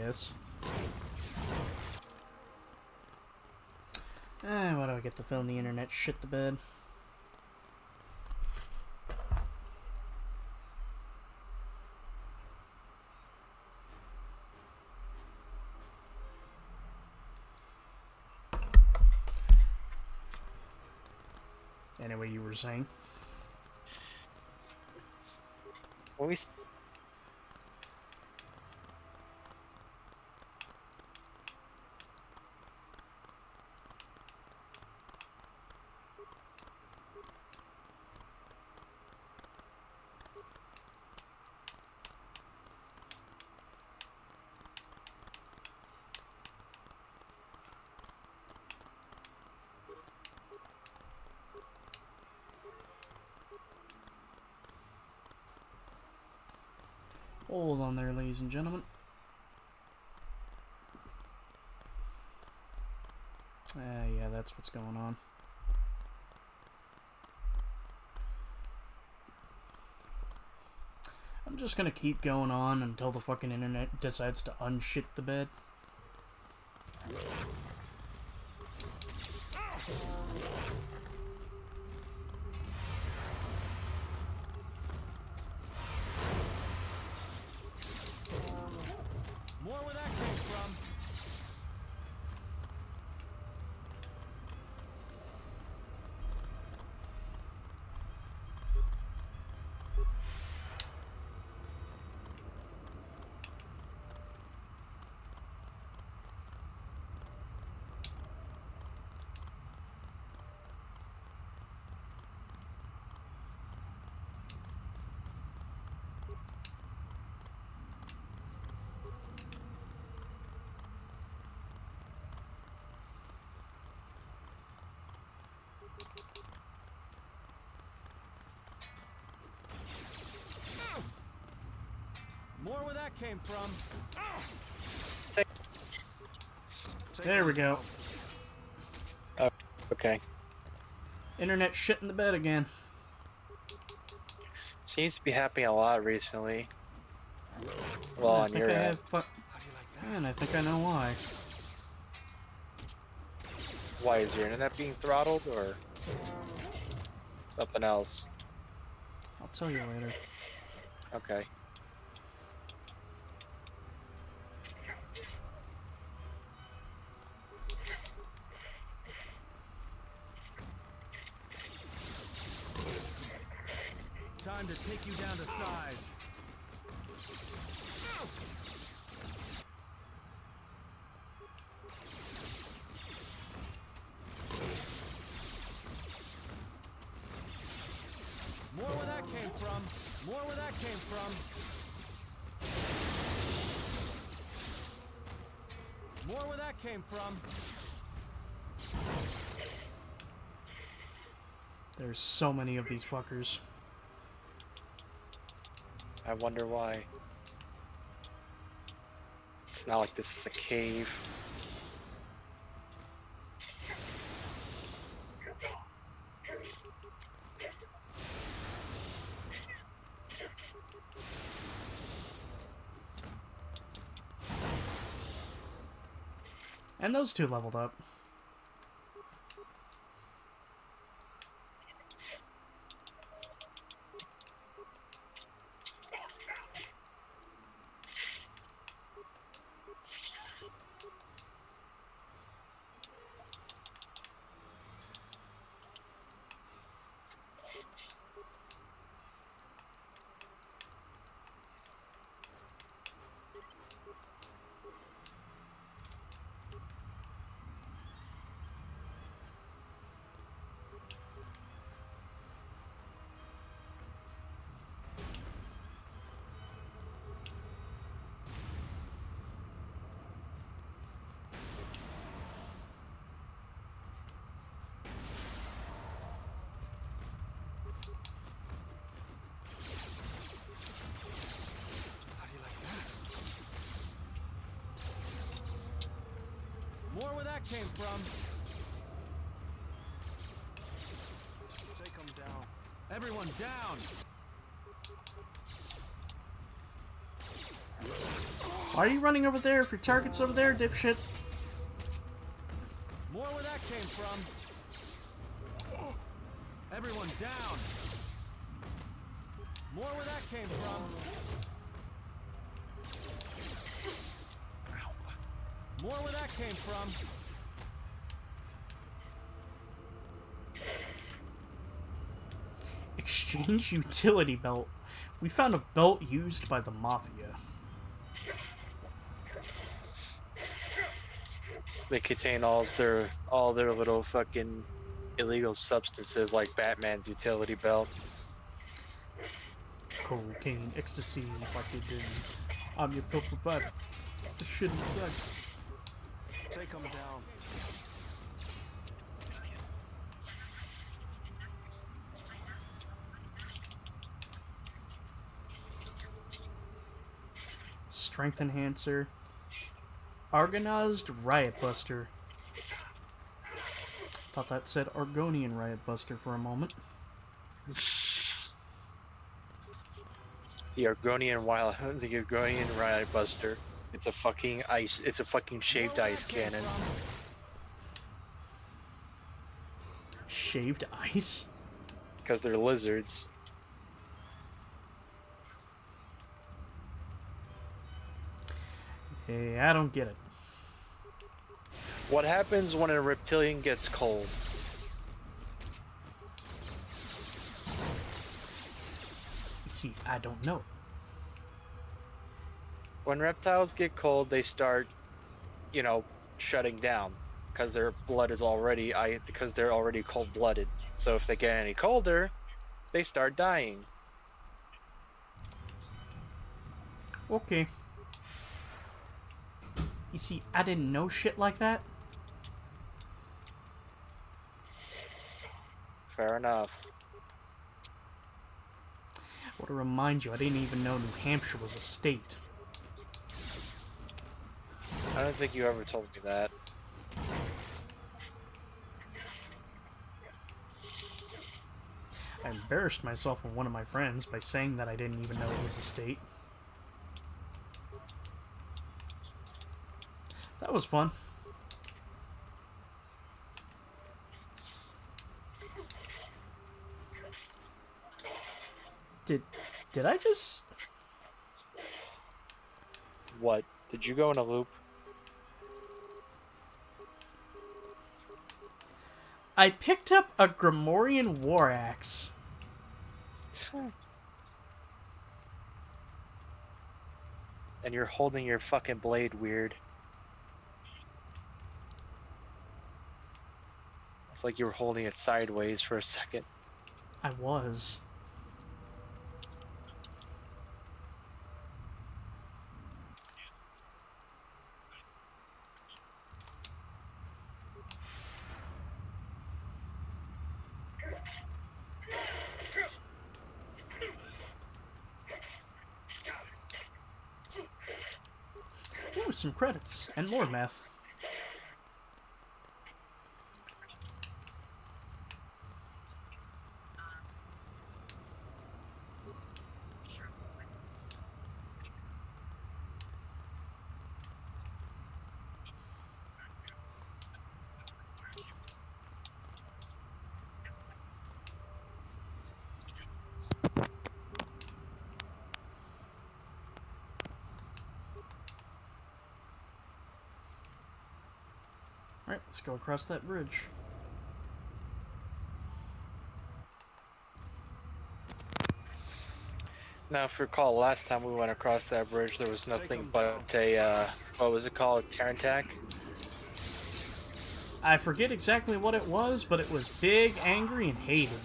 this. Why do I get to fill in the internet shit the bed? Anyway, you were saying? Well, Hold on there, ladies and gentlemen. Yeah, that's what's going on. I'm just gonna keep going on until the fucking internet decides to unshit the bed. More where that came from. More where that came from. There we go. oh, okay. Internet shit in the bed again. Seems to be happening a lot recently. Well, I on think your I end. have. And I think I know why. Why is your internet being throttled or something else? I'll tell you later. Okay. Time to take you down to size. More where that came from. More where that came from. More where that came from. There's so many of these fuckers. I wonder why. It's not like this is a cave. And those two leveled up. More where that came from. Take them down. Everyone down. Why are you running over there if your target's over there, dipshit? More where that came from. Everyone down. More where that came from. More where that came from. Exchange utility belt. We found a belt used by the Mafia. They contain all their little fucking illegal substances like Batman's utility belt. Cocaine, ecstasy, like it did. I'm your pill provider. The shit inside. Take them down. Strength enhancer. Argonized Riot Buster. Thought that said Argonian Riot Buster for a moment. The Argonian Riot Buster. It's a fucking ice. It's a fucking shaved ice cannon. Shaved ice? Because they're lizards. Hey, I don't get it. What happens when a reptilian gets cold? You see, I don't know. When reptiles get cold, they start, you know, shutting down because their blood is already because they're already cold-blooded. So if they get any colder, they start dying. Okay. You see, I didn't know shit like that. Fair enough. I want to remind you, I didn't even know New Hampshire was a state. I don't think you ever told me that. I embarrassed myself with one of my friends by saying that I didn't even know it was a state. That was fun. Did I just... What? Did you go in a loop? I picked up a Gromorian war axe. And you're holding your fucking blade weird. It's like you were holding it sideways for a second. I was. Ooh, some credits and more meth. Alright, let's go across that bridge. Now, if you recall, last time we went across that bridge, there was nothing but a, what was it called? Tarantac? I forget exactly what it was, but it was big, angry, and hated.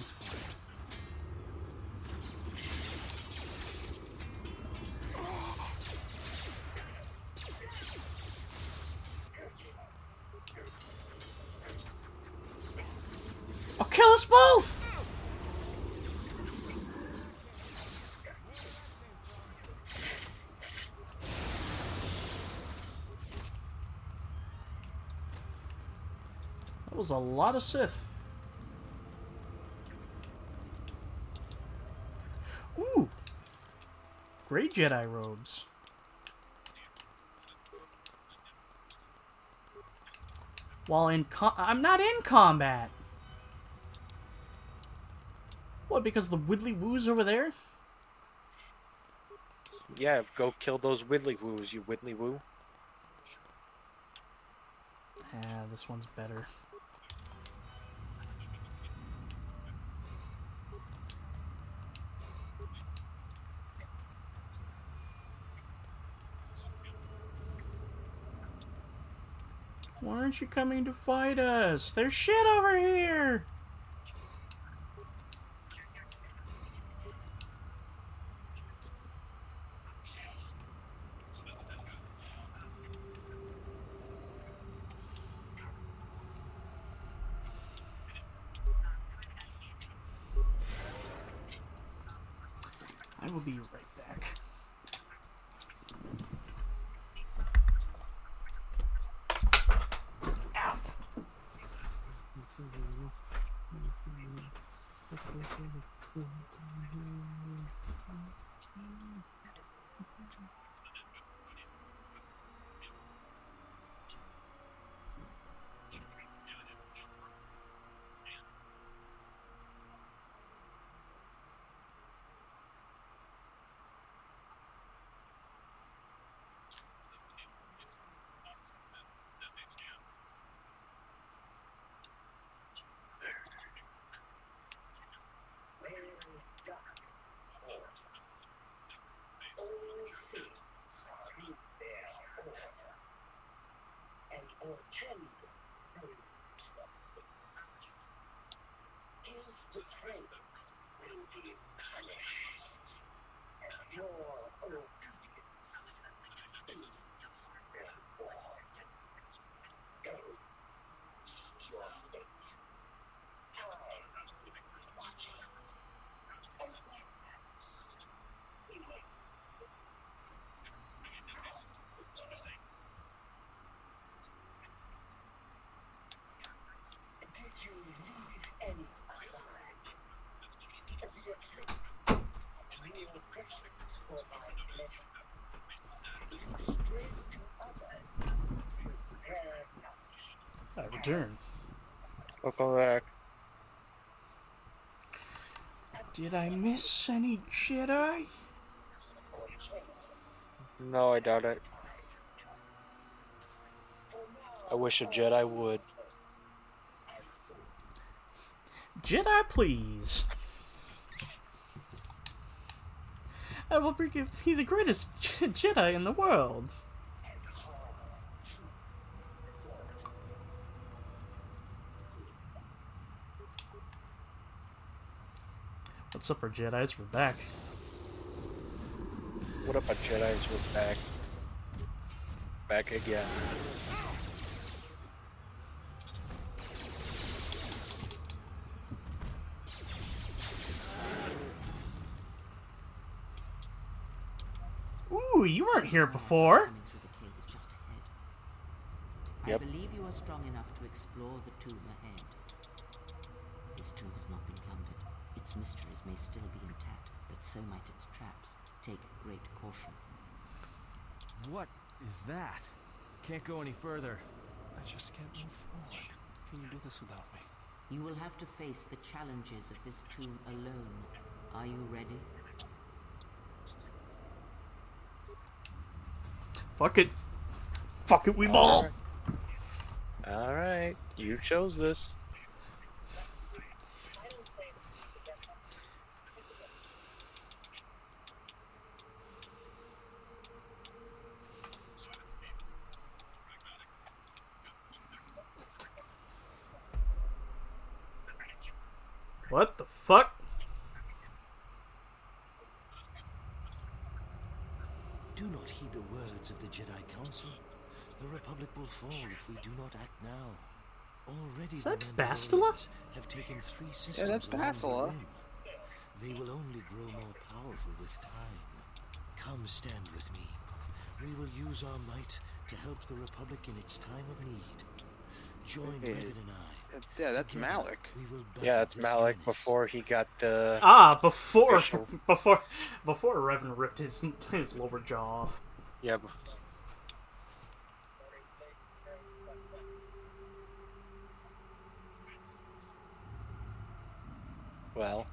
I'll kill us both! That was a lot of Sith. Ooh! Grey Jedi robes. While I'm not in combat. What, because the Widdly Woos over there? Yeah, go kill those Widdly Woos, you Widdly Woo. Ah, this one's better. Why aren't you coming to fight us? There's shit over here! I will be right back. Ow! I return. Welcome back. Did I miss any Jedi? No, I doubt it. I wish a Jedi would. Jedi, please. I will be the greatest Jedi in the world. What's up, our Jedis? We're back. What up, a Jedi's? We're back. Back again. Ooh, you weren't here before. Coming through the cave is just ahead. Yep. I believe you are strong enough to explore the tomb ahead. This tomb has not been plundered. Its mysteries may still be intact, but so might its traps. Take great caution. What is that? Can't go any further. I just can't move forward. Can you do this without me? You will have to face the challenges of this tomb alone. Are you ready? Fuck it. Fuck it, we ball. Alright, you chose this. What the fuck? Do not heed the words of the Jedi Council. The Republic will fall if we do not act now. Already Is that the Bastila? Mandalorians have taken 3 systems that's along the Bastila. rim. They will only grow more powerful with time. Come stand with me. We will use our might to help the Republic in its time of need. Join Okay. Revan and I. Yeah, that's Together, Malik. we will Yeah, battle that's this Malik menace. before he got Before Official. before Revan ripped his lower jaw off. Yeah. Well,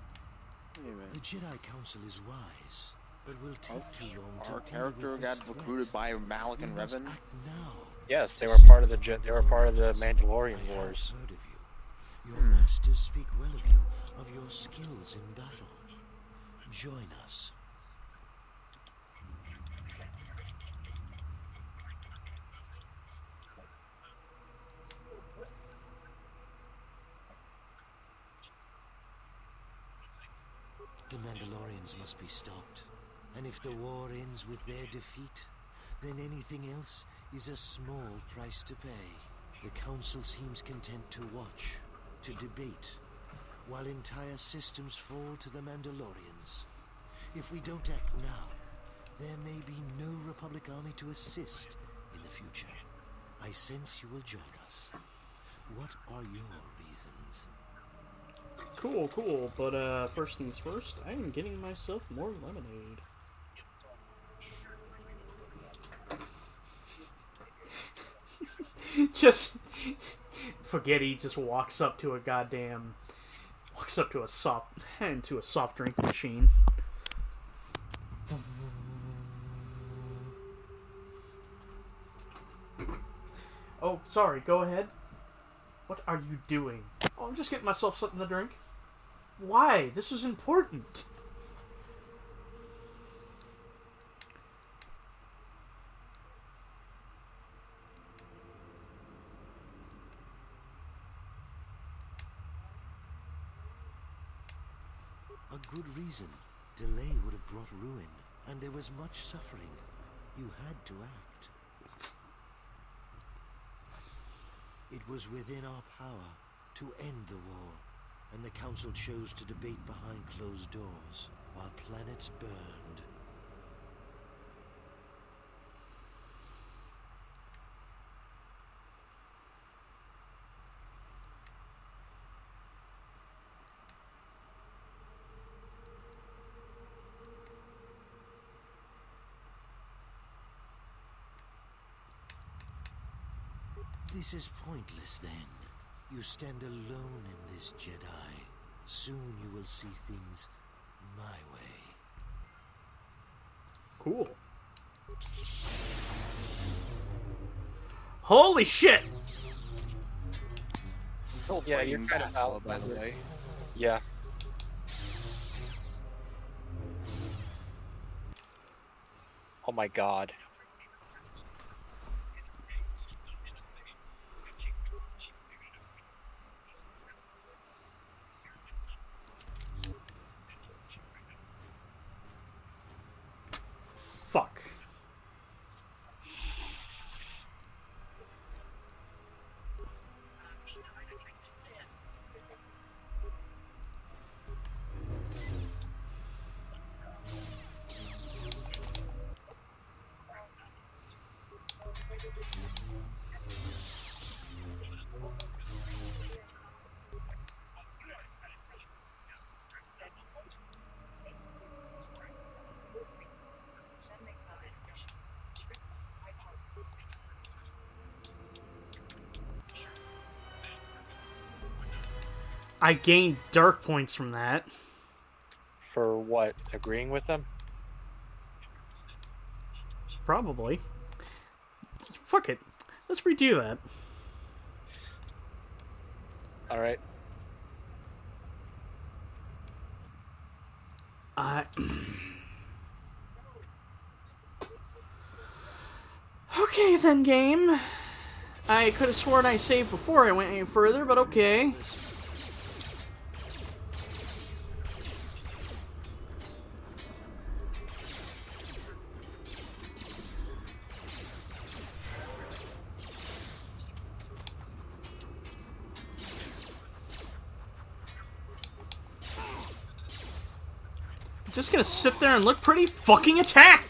Wait a minute. The Jedi Council is wise, but will take too long to Our deal character with got this recruited threat. by Malik We and must Revan. act now. yes, they to were part of the stop they were part of the Mandalorians. Mandalorian I Wars. have heard of you. Your masters speak well of you, of your skills in battle. Join us. The Mandalorians must be stopped. And if the war ends with their defeat, then anything else is a small price to pay. The Council seems content to watch, to debate, while entire systems fall to the Mandalorians. If we don't act now, there may be no Republic army to assist in the future. I sense you will join us. What are your reasons? Cool, cool. But first things first, I am getting myself more lemonade. Just Spaghetti just walks up to a soft drink machine. Oh, sorry, go ahead. What are you doing? Oh, I'm just getting myself something to drink. Why? This is important. A good reason. Delay would have brought ruin, and there was much suffering. You had to act. It was within our power to end the war, and the Council chose to debate behind closed doors while planets burned. This is pointless then. You stand alone in this Jedi. Soon you will see things my way. Cool. Holy shit! Still Yeah, you're fighting kind of Bastila, out, by the but- way. Yeah. Oh my god. Fuck. I gained dark points from that. For what? Agreeing with them? Probably. Fuck it. Let's redo that. Alright. Okay then, game. I could have sworn I saved before I went any further, but okay. Just gonna sit there and look pretty? Fucking attack!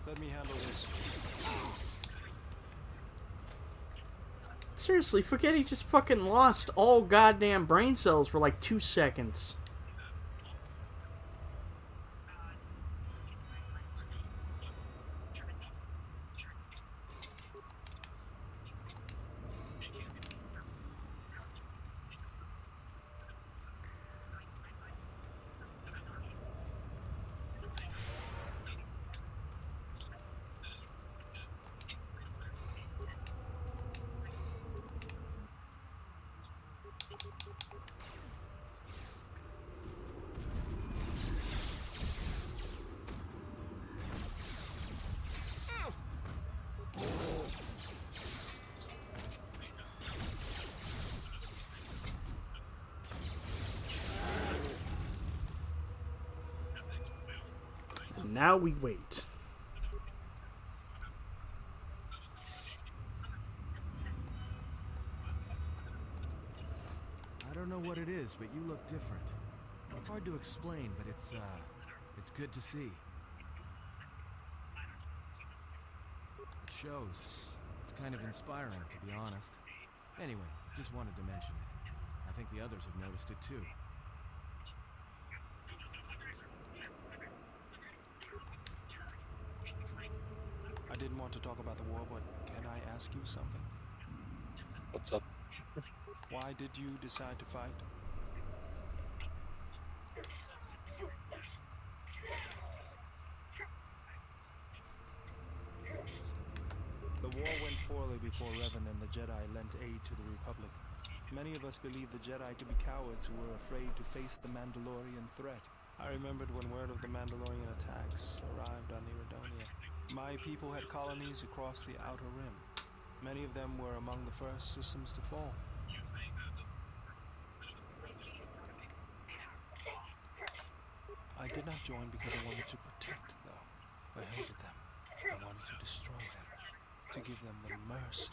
Let me handle this. Seriously, Spaghetti just fucking lost all goddamn brain cells for like 2 seconds. now we wait. I don't know what it is, but you look different. It's hard to explain, but it's good to see. It shows. It's kind of inspiring, to be honest. Anyway, just wanted to mention it. I think the others have noticed it too. I didn't want to talk about the war, but can I ask you something? What's up? Why did you decide to fight? The war went poorly before Revan and the Jedi lent aid to the Republic. Many of us believed the Jedi to be cowards who were afraid to face the Mandalorian threat. I remembered when word of the Mandalorian attacks arrived on Iridonia. My people had colonies across the Outer Rim. Many of them were among the first systems to fall. I did not join because I wanted to protect, though. I hated them. I wanted to destroy them, to give them the mercy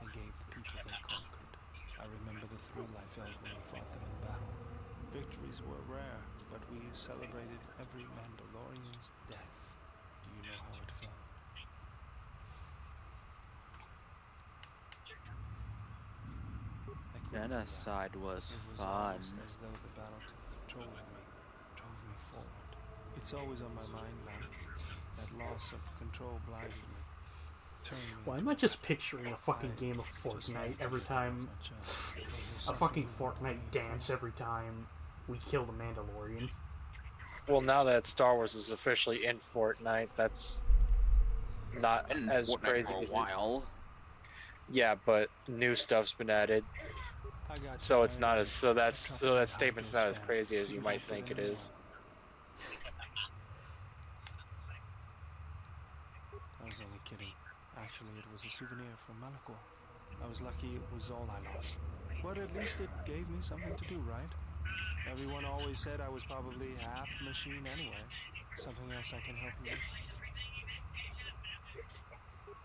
they gave the people they conquered. I remember the thrill I felt when we fought them in battle. Victories were rare, but we celebrated every Mandalorian's death. Do you know how it felt? I couldn't Genocide was It was fun. almost as though the battle took control of me, drove me forward. It's always on my mind now. That loss of control blinded me. Turned me Why am into I a just rat. picturing a fucking I game of just Fortnite wanted to every get that off time? my chest. Was there A something fucking you wanted Fortnite me to dance do? every time we kill the Mandalorian. Well, now that Star Wars is officially in Fortnite, that's not Been in as Fortnite crazy for a as it. while. Yeah, but new stuff's been added, I got so it's tired not of as it. so Kept that's up so with that it, how to statement's go not as stand. crazy as you Figured might I'd get think a it new is. one. I was only kidding. Actually, it was a souvenir from Malachor. I was lucky it was all I lost. But at least it gave me something to do, right? Everyone always said I was probably half machine anyway. Something else I can help you with?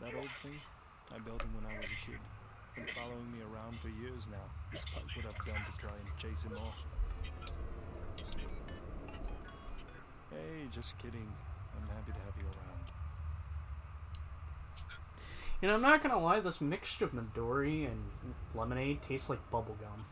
That old thing? I built him when I was a kid. Been following me around for years now, despite what I've done to try and chase him off. Hey, just kidding. I'm happy to have you around. And I'm not gonna lie, this mixture of Midori and lemonade tastes like bubblegum.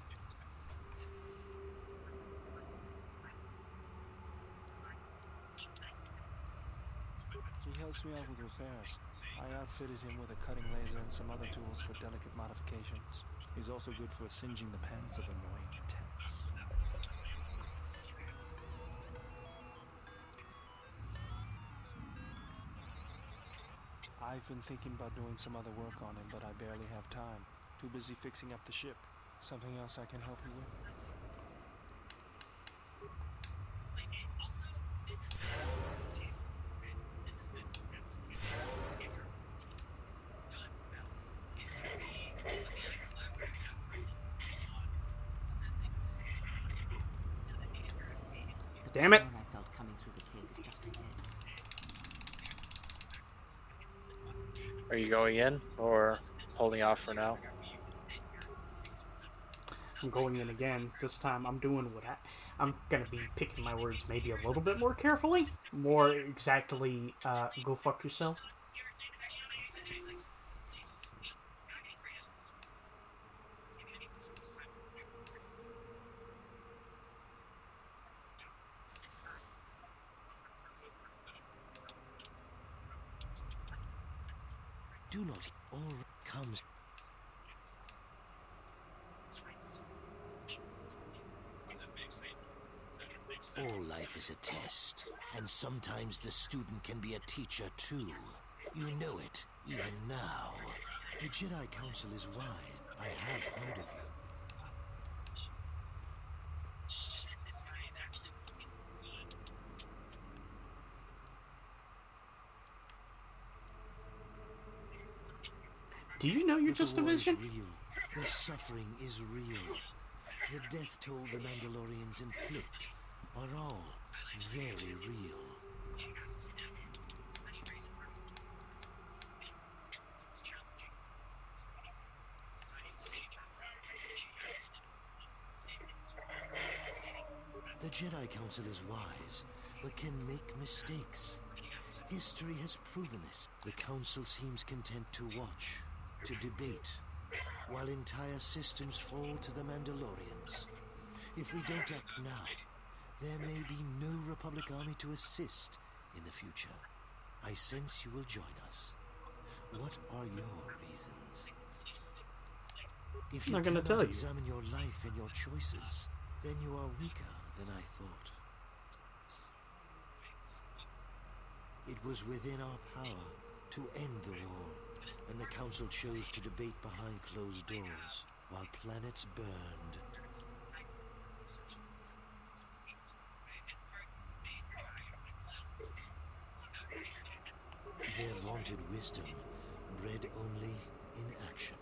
He helps me out with repairs. I outfitted him with a cutting laser and some other tools for delicate modifications. He's also good for singeing the pants of annoying techs. I've been thinking about doing some other work on him, but I barely have time. Too busy fixing up the ship. Something else I can help you with? The Damn it. call I felt coming through the cave is just ahead. Are you going in or holding off for now? I'm going in again. This time I'm doing what I'm gonna be picking my words maybe a little bit more carefully. More exactly, go fuck yourself. Do not all comes. All life is a test, and sometimes the student can be a teacher too. You know it, even now. The Jedi Council is wide. I have heard of you. Do you know you're But just the a war vision? is real. The suffering is real. The death toll the Mandalorians inflict are all very real. The Jedi Council is wise, but can make mistakes. History has proven this. The Council seems content to watch, to debate, while entire systems fall to the Mandalorians. If we don't act now, there may be no Republic army to assist in the future. I sense you will join us. What are your reasons? If you Not gonna cannot tell you. examine your life and your choices, then you are weaker than I thought. It was within our power to end the war, and the Council chose to debate behind closed doors while planets burned. Their vaunted wisdom bred only in action,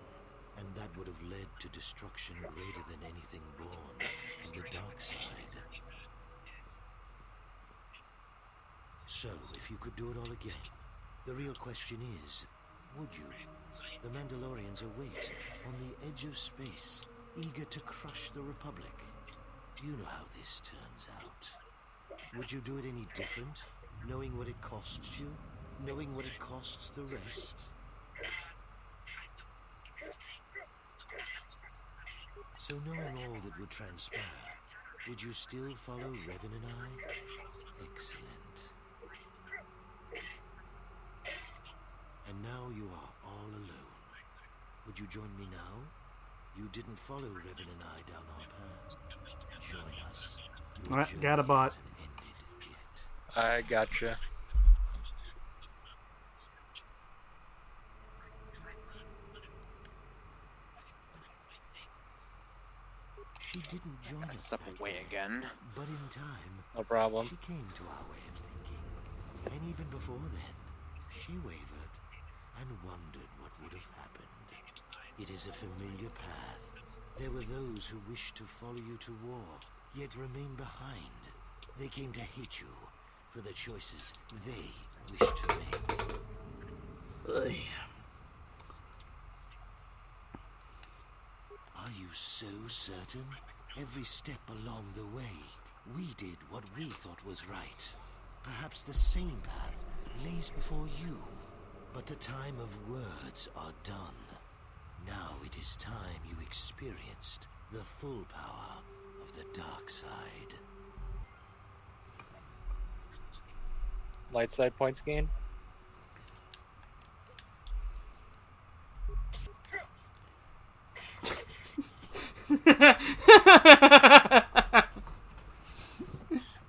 and that would have led to destruction greater than anything born of the dark side. So, if you could do it all again, the real question is, would you? The Mandalorians await on the edge of space, eager to crush the Republic. You know how this turns out. Would you do it any different, knowing what it costs you? Knowing what it costs the rest? So knowing all that would transpire, would you still follow Revan and I? Excellent. And now you are all alone. Would you join me now? You didn't follow Revan and I down our path. Join us. Your Alright, got a journey bot. hasn't ended yet. I gotcha. She didn't join us Step that away day, again. but in time, No problem. she came to our way of thinking. And even before then, she wavered and wondered what would have happened. It is a familiar path. There were those who wished to follow you to war, yet remain behind. They came to hate you for the choices they wished to make. Ugh. Are you so certain? Every step along the way, we did what we thought was right. Perhaps the same path lays before you. But the time of words are done. Now it is time you experienced the full power of the dark side. Light side points gain.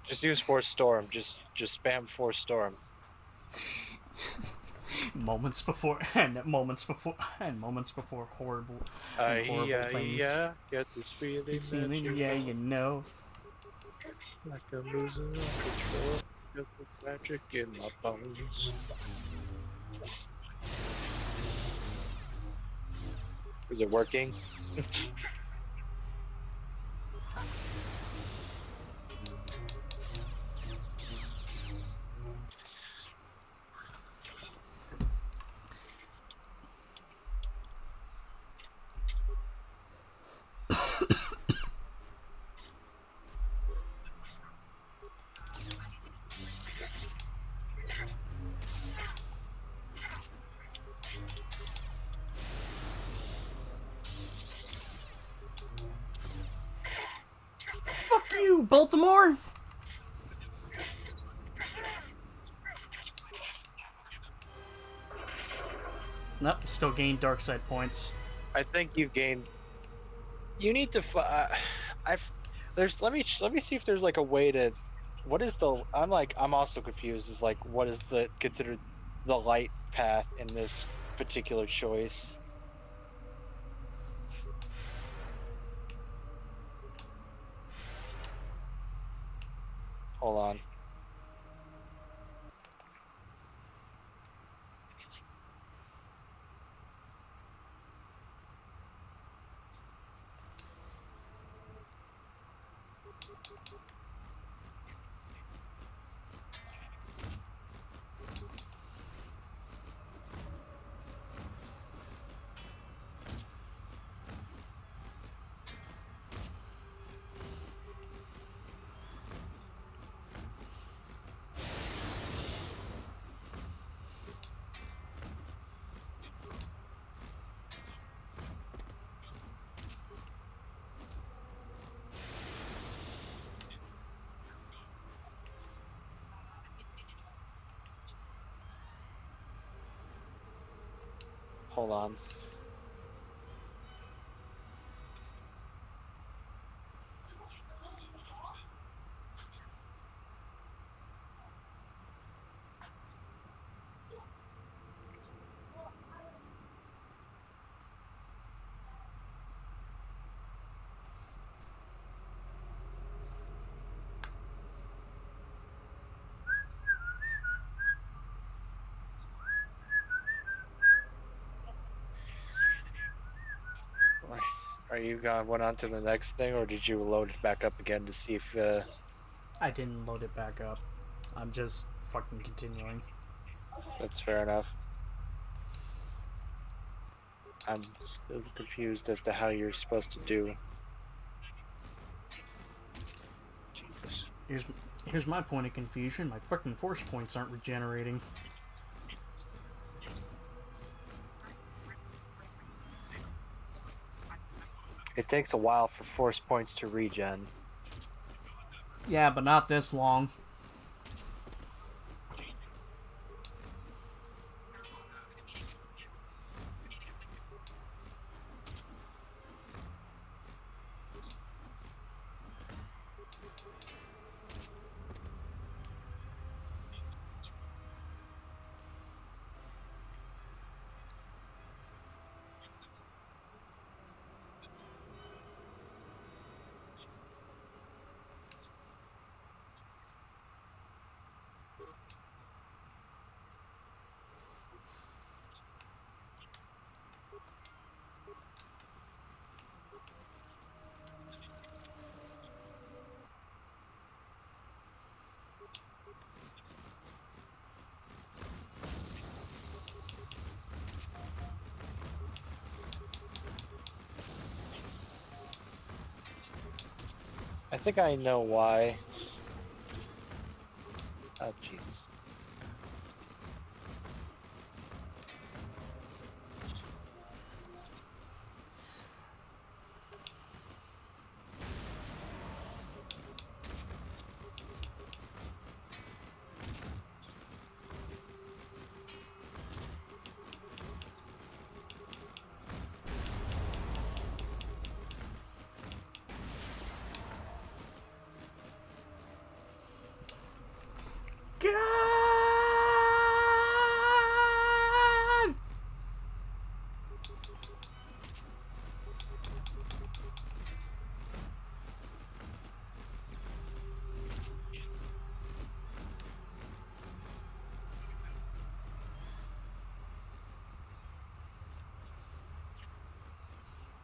Just use Force Storm. Just spam Force Storm. moments before horrible things. Yeah, get this feeling It's that feeling, you yeah, know, you know. like I'm losing control. Got the magic in my bones. Is it working? Fuck you, Baltimore! Nope, still gained dark side points. I think you've gained. You need to. I've. There's. Let me see if there's like a way to. What is the? I'm also confused. Is like what is the considered the light path in this particular choice? Hold on. Hold on. Right. Are you went on to the next thing, or did you load it back up again to see if? I didn't load it back up. I'm just fucking continuing. That's fair enough. I'm still confused as to how you're supposed to do. Jesus. Here's my point of confusion. My fucking force points aren't regenerating. It takes a while for force points to regen. Yeah, but not this long. I think I know why. Oh, Jesus. God!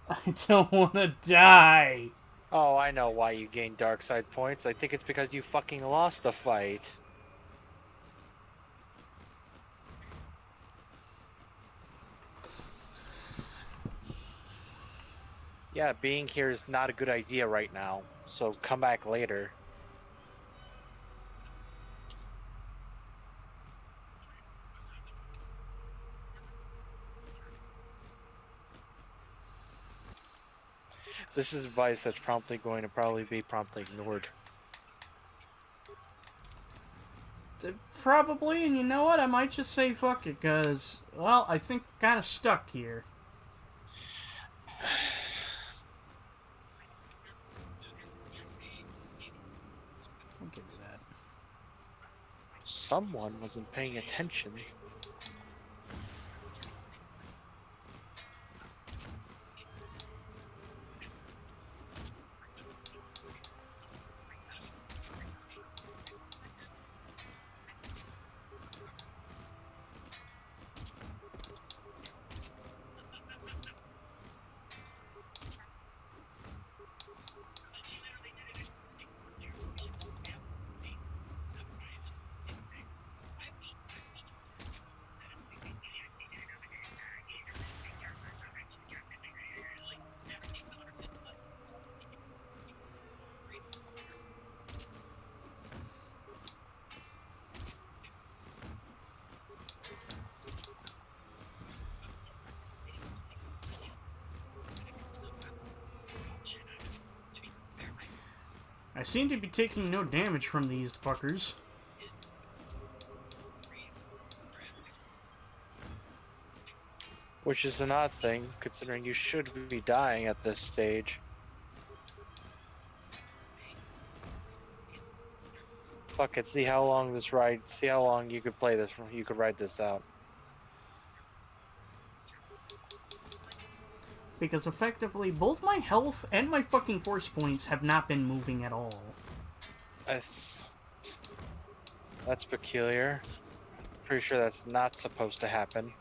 I don't want to die. Oh, I know why you gained dark side points. I think it's because you fucking lost the fight. Yeah, being here is not a good idea right now, so come back later. This is advice that's going to probably be promptly ignored. Probably, and you know what? I might just say fuck it, because, well, I think I'm kind of stuck here. I'll give you that. Someone wasn't paying attention. I seem to be taking no damage from these fuckers. Which is an odd thing, considering you should be dying at this stage. Fuck it, see how long you could play this, you could ride this out. Because effectively, both my health and my fucking force points have not been moving at all. That's peculiar. Pretty sure that's not supposed to happen.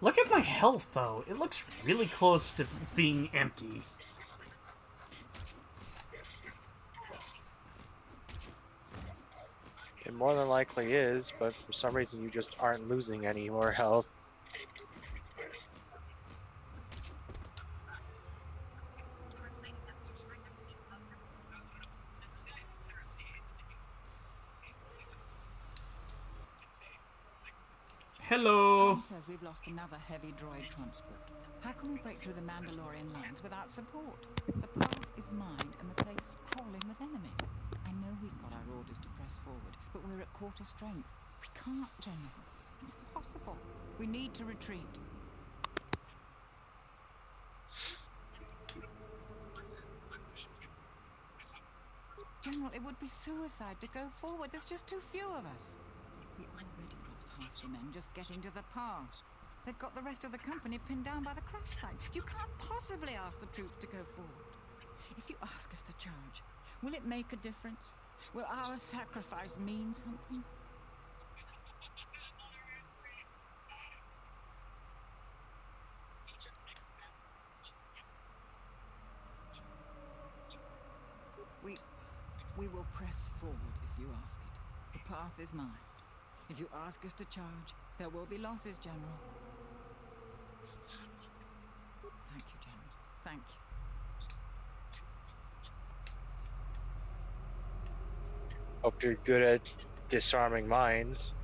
Look at my health, though. It looks really close to being empty. It more than likely is, but for some reason you just aren't losing any more health. Hello. Tom says we've lost another heavy droid transport. How can we break through the Mandalorian lines without support? The path is mined and the place is crawling with enemy. I know we've got our orders to press forward, but we're at quarter strength. We can't, General. It's impossible. We need to retreat. General, it would be suicide to go forward. There's just too few of us. We already lost half the men just getting to the pass. They've got the rest of the company pinned down by the crash site. You can't possibly ask the troops to go forward. If you ask us to charge, will it make a difference? Will our sacrifice mean something? We will press forward if you ask it. The path is mine. If you ask us to charge, there will be losses, General. Thank you, General. Thank you. Hope you're good at disarming mines.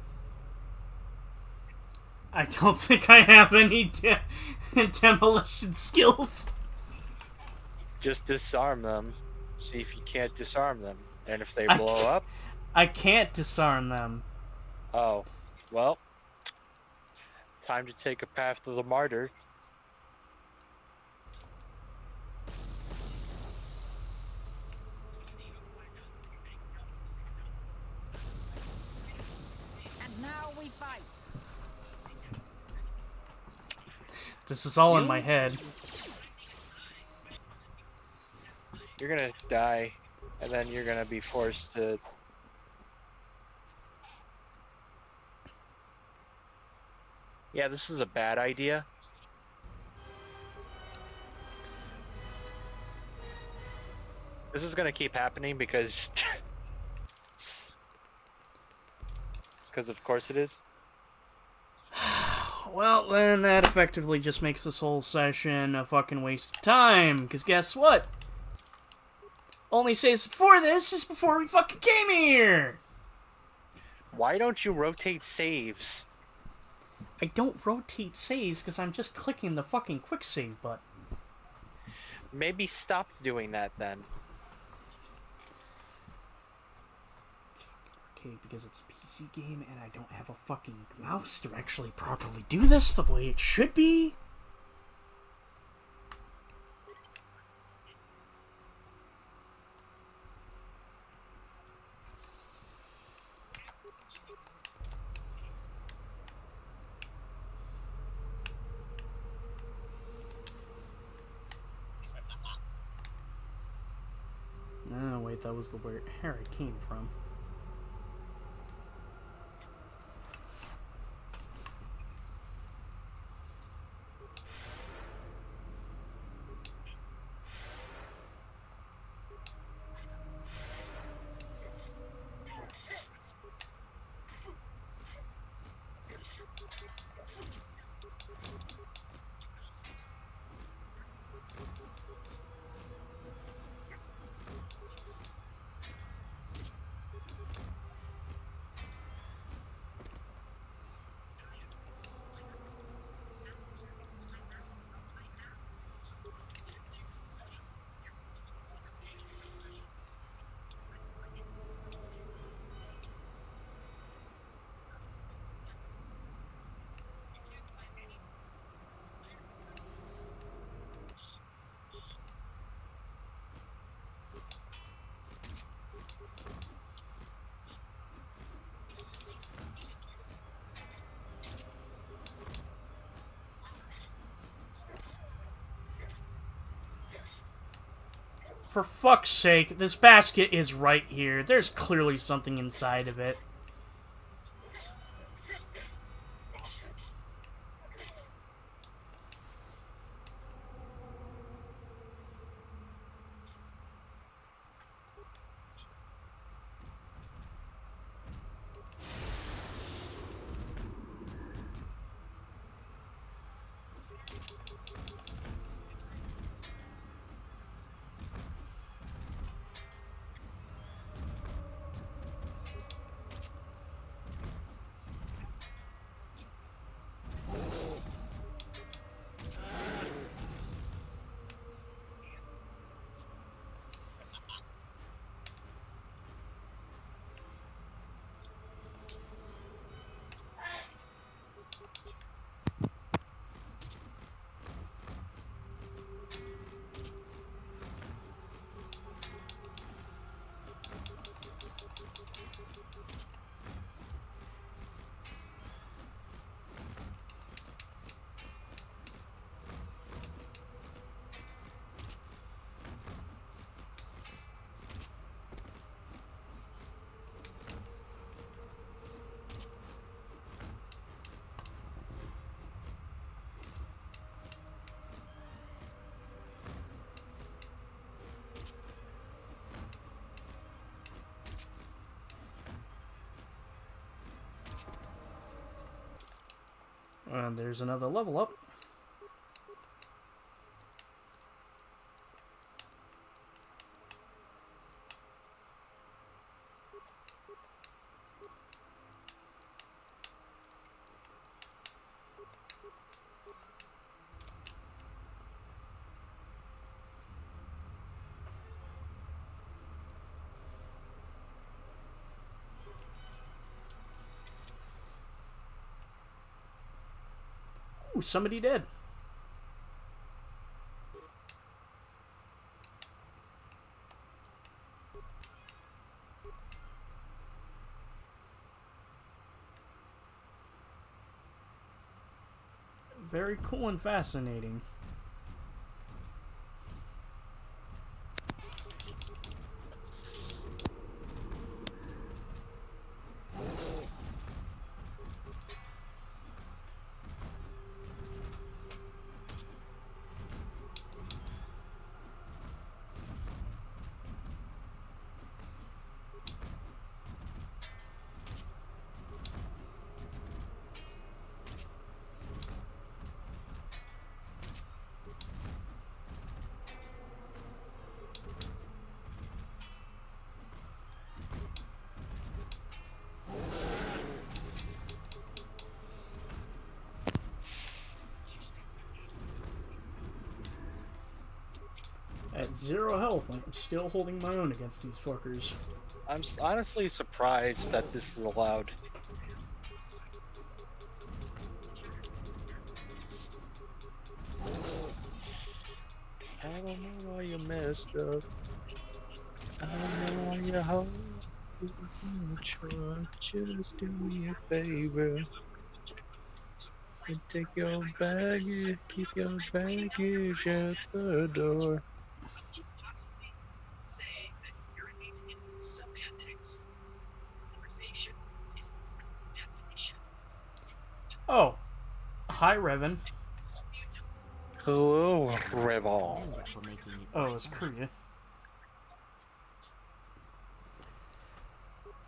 I don't think I have any demolition skills. Just disarm them. See if you can't disarm them. And if they blow up... I can't disarm them. Oh. Well. Time to take a path to the martyr. And now we fight. This is all in my head. You're gonna die, and then you're gonna be forced to... Yeah, this is a bad idea. This is gonna keep happening because... because of course it is. Well, then that effectively just makes this whole session a fucking waste of time. Because guess what? Only saves for this is before we fucking came here! Why don't you rotate saves? I don't rotate saves because I'm just clicking the fucking quick save button. Maybe stop doing that then. It's fucking take because it's a PC game and I don't have a fucking mouse to actually properly do this the way it should be. Oh, wait, that was where it came from. For fuck's sake, this basket is right here. There's clearly something inside of it. And there's another level up. Ooh, somebody dead. Very cool and fascinating. At 0 health, I'm still holding my own against these fuckers. honestly surprised that this is allowed. I don't know why you messed up. I don't know why you hold this much for. Just do me a favor and take your baggage, keep your baggage at the door. Oh, hi, Revan. Hello, You Rebel. are commended for making it Oh, this it's far. Korea.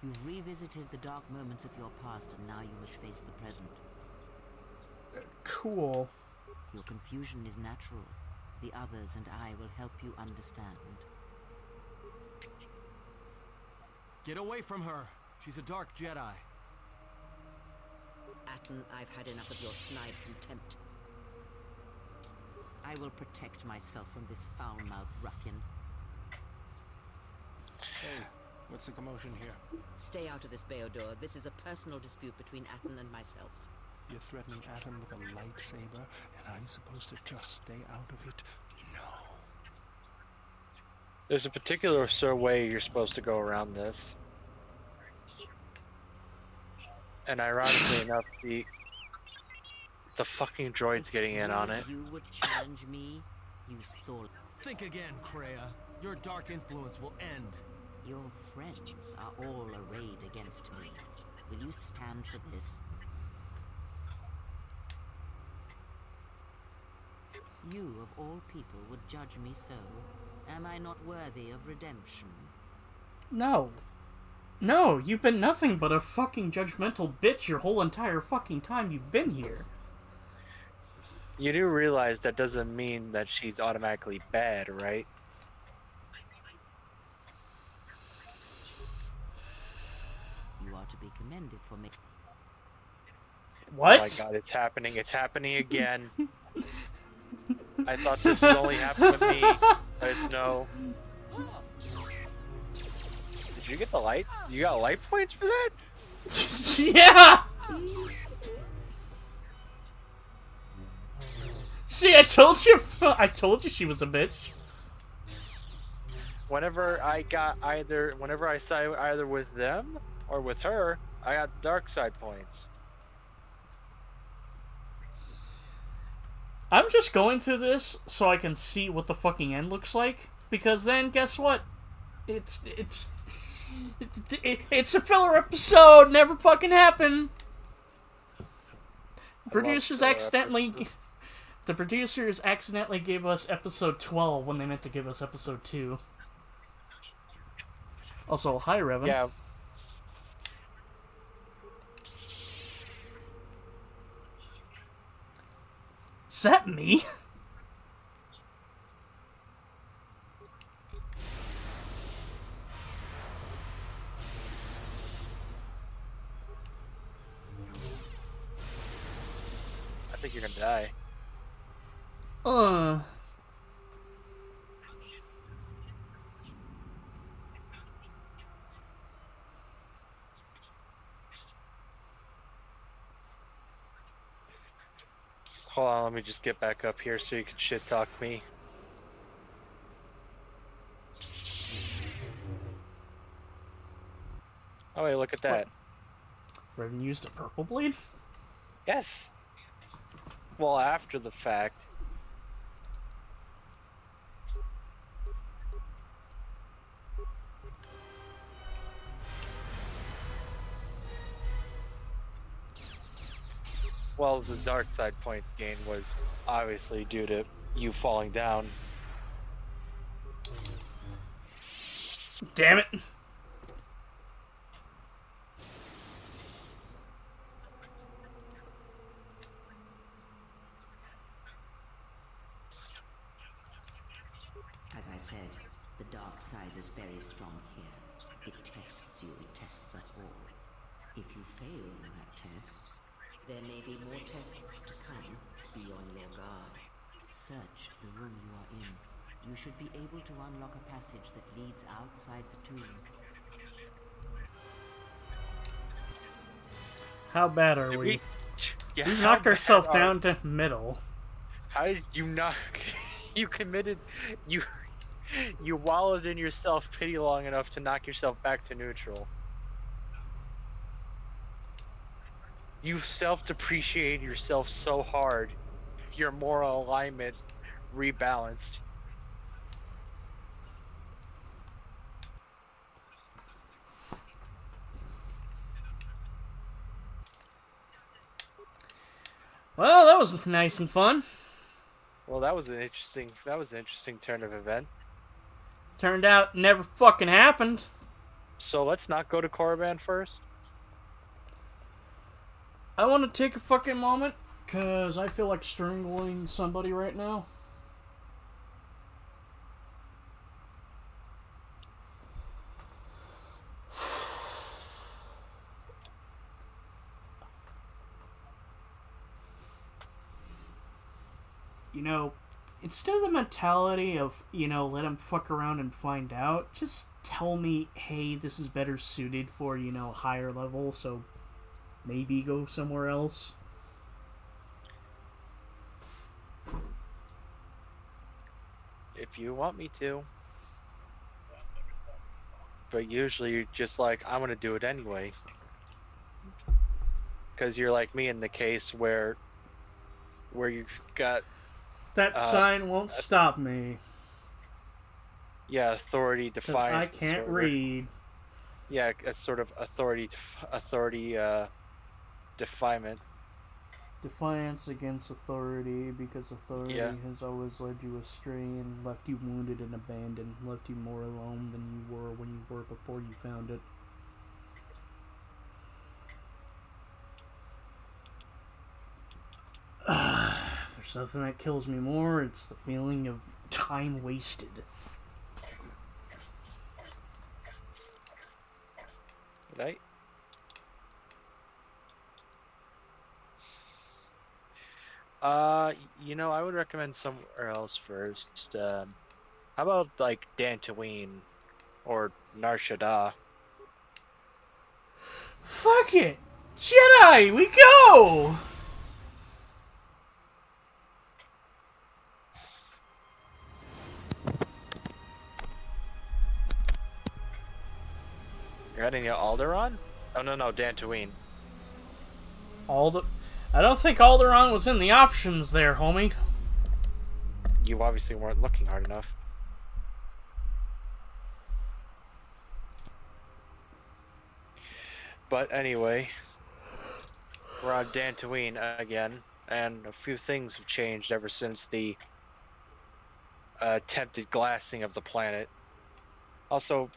You've revisited the dark moments of your past, and now you must face the present. Cool. Your confusion is natural. The others and I will help you understand. Get away from her. She's a dark Jedi. Atten, I've had enough of your snide contempt. I will protect myself from this foul-mouthed ruffian. Hey, what's the commotion here? Stay out of this, Beodor. This is a personal dispute between Atten and myself. You're threatening Atom with a lightsaber, and I'm supposed to just stay out of it? No. There's a particular way you're supposed to go around this. And ironically enough, the fucking droid's getting in on it. You would challenge me, you saw. Think again, Kreia. Your dark influence will end. Your friends are all arrayed against me. Will you stand for this? You, of all people, would judge me so. Am I not worthy of redemption? No. No, you've been nothing but a fucking judgmental bitch your whole entire fucking time you've been here. You do realize that doesn't mean that she's automatically bad, right? You are to be commended for making. What? Oh my god, it's happening. It's happening again. I thought this was only happened with me. There's no. Did you get the light? You got light points for that? Yeah! See, I told you she was a bitch. Whenever I side either with them or with her, I got dark side points. I'm just going through this so I can see what the fucking end looks like, because then guess what? It's a filler episode. Never fucking happened. Producers accidentally. The producers accidentally gave us episode 12 when they meant to give us episode 2. Also, hi, Revan. Yeah. Is that me? I think you're gonna die. Hold on, let me just get back up here so you can shit talk me. Oh wait, look at that. Revan used a purple blade? Yes. Well, after the fact. Well, the dark side points gain was obviously due to you falling down. Damn it. As I said, the dark side is very strong here. It tests you, it tests us all. If you fail that test, there may be more tests to come. Be on your guard. Search the room you are in. You should be able to unlock a passage that leads outside the tomb. How bad are Did we? Yeah, We've how knocked bad ourselves are- down to middle. How did you not? You committed. You you wallowed in your self pity long enough to knock yourself back to neutral. You self depreciated yourself so hard, your moral alignment rebalanced. Well, that was nice and fun. Well, that was an interesting turn of event. Turned out never fucking happened. So let's not go to Korriban first. I want to take a fucking moment, because I feel like strangling somebody right now. You know, instead of the mentality of, let him fuck around and find out, just tell me, hey, this is better suited for, higher level, so maybe go somewhere else. If you want me to. But usually you're just like, I'm gonna do it anyway. Because you're like me in the case where you've got That sign won't stop me, authority because I defiance can't disorder. read. Yeah, a sort of authority defiement. Defiance against authority, because authority Yeah. has always led you astray and left you wounded and abandoned, left you more alone than you were when you were before you found it. If there's something that kills me more, it's the feeling of time wasted. Right? I would recommend somewhere else first. How about like Dantooine or Nar Shaddaa? Fuck it! Jedi, we go! You're heading to Alderaan? Oh no, Dantooine. I don't think Alderaan was in the options there, homie. You obviously weren't looking hard enough. But anyway, we're on Dantooine again, and a few things have changed ever since the attempted glassing of the planet. Also,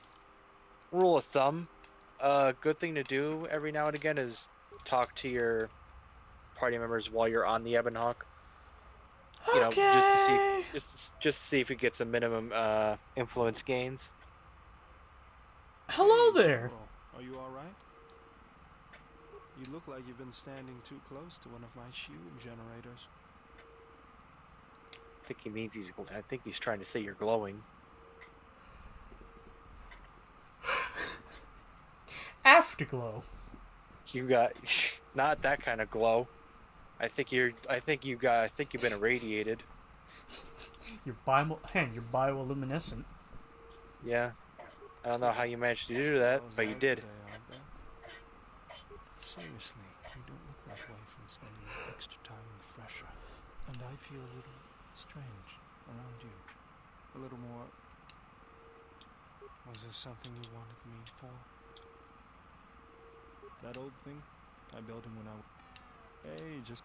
rule of thumb, a good thing to do every now and again is talk to your party members while you're on the Ebon Hawk. Okay. Just to see, just to see if it gets a minimum influence gains. Hello Hey, there. General. Are you all right? You look like you've been standing too close to one of my shield generators. I think he's trying to say you're glowing. Afterglow. You got not that kind of glow. I think you've been irradiated. You're bioluminescent. Yeah. I don't know how you managed to do that, Girls but you out did. today, aren't they? Seriously, you don't look that way from spending extra time in the fresher. And I feel a little strange around you. A little more... Was there something you wanted me for? That old thing? I built him when I... Hey, just...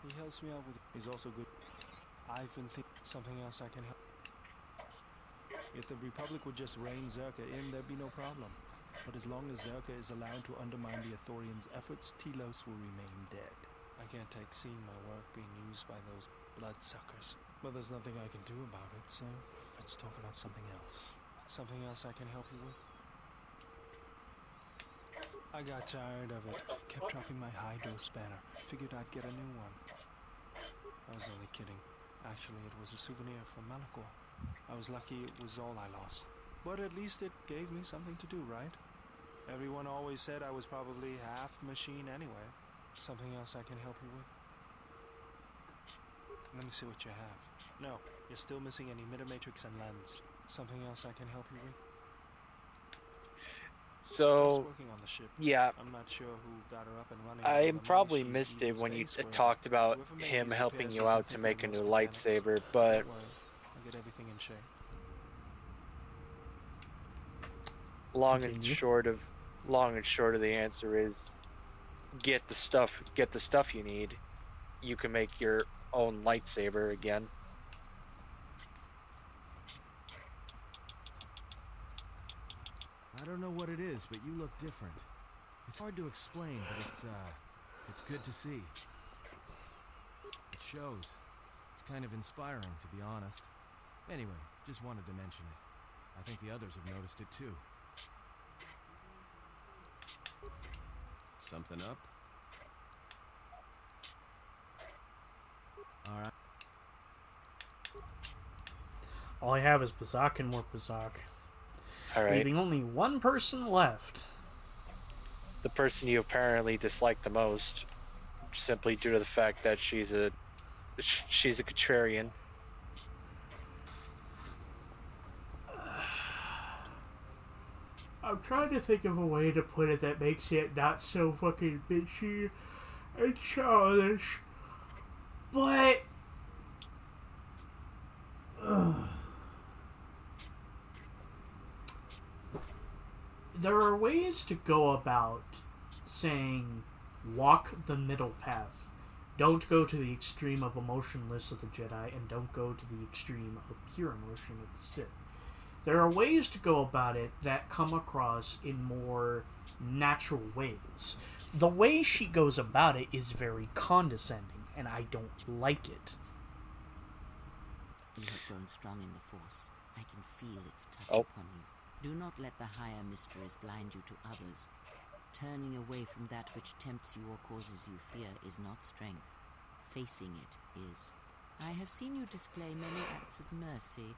He helps me out with... He's also good. I've been thinking something else I can help. If the Republic would just rein Zerka in, there'd be no problem. But as long as Zerka is allowed to undermine the Ithorians' efforts, Telos will remain dead. I can't take seeing my work being used by those bloodsuckers. But there's nothing I can do about it, so let's talk about something else. Something else I can help you with? I got tired of it. Kept dropping my high-dose spanner. Figured I'd get a new one. I was only kidding. Actually, it was a souvenir from Malachor. I was lucky it was all I lost. But at least it gave me something to do, right? Everyone always said I was probably half machine anyway. Something else I can help you with? Let me see what you have. No, you're still missing an emitter matrix and lens. Something else I can help you with? Just So, working on the ship. yeah, I'm not sure who got her up and running. I although the money probably she's missed even it when you space-worthy. talked about Whoever made him these helping repairs you isn't out to thinking make of a new us mechanics. lightsaber, but Don't worry, I'll get everything in shape. long and Continue. short of the answer is get the stuff you need. You can make your own lightsaber again. I don't know what it is, but you look different. It's hard to explain, but it's good to see. It shows. It's kind of inspiring, to be honest. Anyway, just wanted to mention it. I think the others have noticed it too. Something up? Alright. All I have is Bazak and more Bazak. All right. Leaving only one person left. The person you apparently dislike the most, simply due to the fact that she's a contrarian. I'm trying to think of a way to put it that makes it not so fucking bitchy and childish. But... there are ways to go about saying, walk the middle path. Don't go to the extreme of emotionless of the Jedi, and don't go to the extreme of pure emotion of the Sith. There are ways to go about it that come across in more natural ways. The way she goes about it is very condescending, and I don't like it. You have grown strong in the Force. I can feel its touch Oh. upon you. Do not let the higher mysteries blind you to others. Turning away from that which tempts you or causes you fear is not strength. Facing it is. I have seen you display many acts of mercy,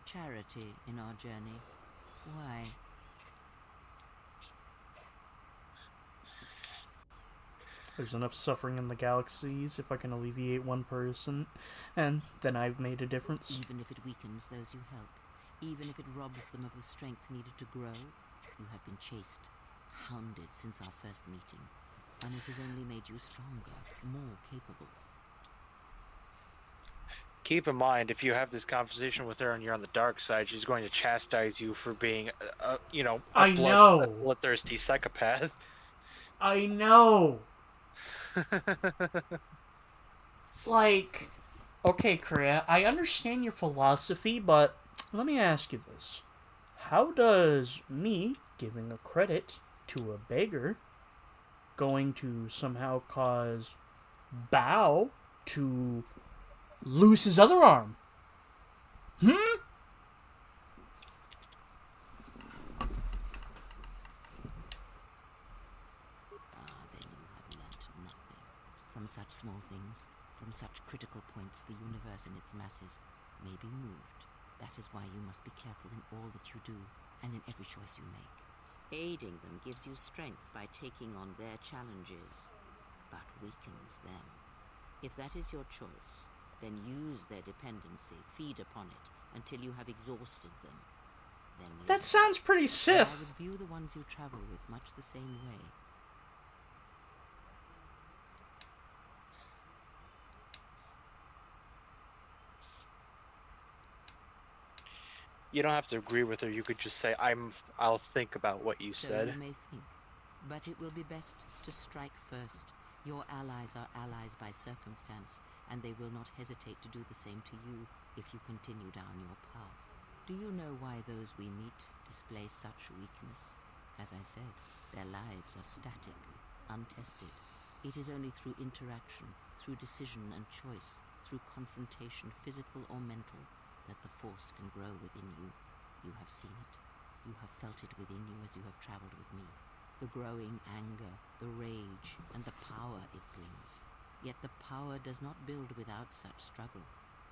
charity in our journey. Why? There's enough suffering in the galaxies if I can alleviate one person, and then I've made a difference. Even if it weakens those you help, even if it robs them of the strength needed to grow, you have been chased, hounded since our first meeting, and it has only made you stronger, more capable. Keep in mind, if you have this conversation with her and you're on the dark side, she's going to chastise you for being, I know. bloodthirsty psychopath. I know! Like, okay, Korea, I understand your philosophy, but let me ask you this. How does me giving a credit to a beggar going to somehow cause Bao to lose his other arm? Then you have learnt nothing. From such small things, from such critical points, the universe and its masses may be moved. That is why you must be careful in all that you do, and in every choice you make. Aiding them gives you strength by taking on their challenges, but weakens them. If that is your choice, then use their dependency, feed upon it, until you have exhausted them. Then leave. That sounds pretty And I Sith. would view the ones you travel with much the same way. You don't have to agree with her. You could just say, I'll think about what you So said. you may think, but it will be best to strike first. Your allies are allies by circumstance, and they will not hesitate to do the same to you if you continue down your path. Do you know why those we meet display such weakness? As I said, their lives are static, untested. It is only through interaction, through decision and choice, through confrontation, physical or mental, that the Force can grow within you. You have seen it. You have felt it within you as you have traveled with me. The growing anger, the rage, and the power it brings. Yet the power does not build without such struggle.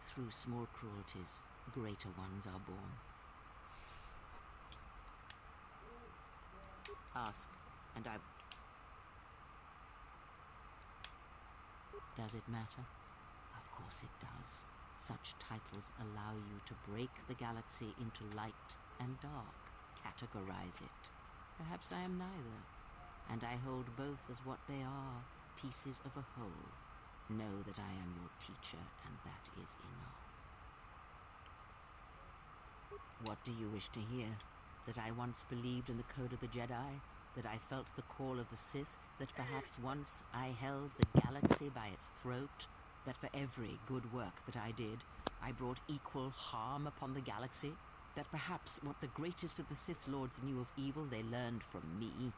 Through small cruelties, greater ones are born. Ask, and I... Does it matter? Of course it does. Such titles allow you to break the galaxy into light and dark, categorize it. Perhaps I am neither, and I hold both as what they are, pieces of a whole. Know that I am your teacher, and that is enough. What do you wish to hear? That I once believed in the code of the Jedi? That I felt the call of the Sith? That perhaps once I held the galaxy by its throat? That for every good work that I did, I brought equal harm upon the galaxy? That perhaps what the greatest of the Sith Lords knew of evil they learned from me?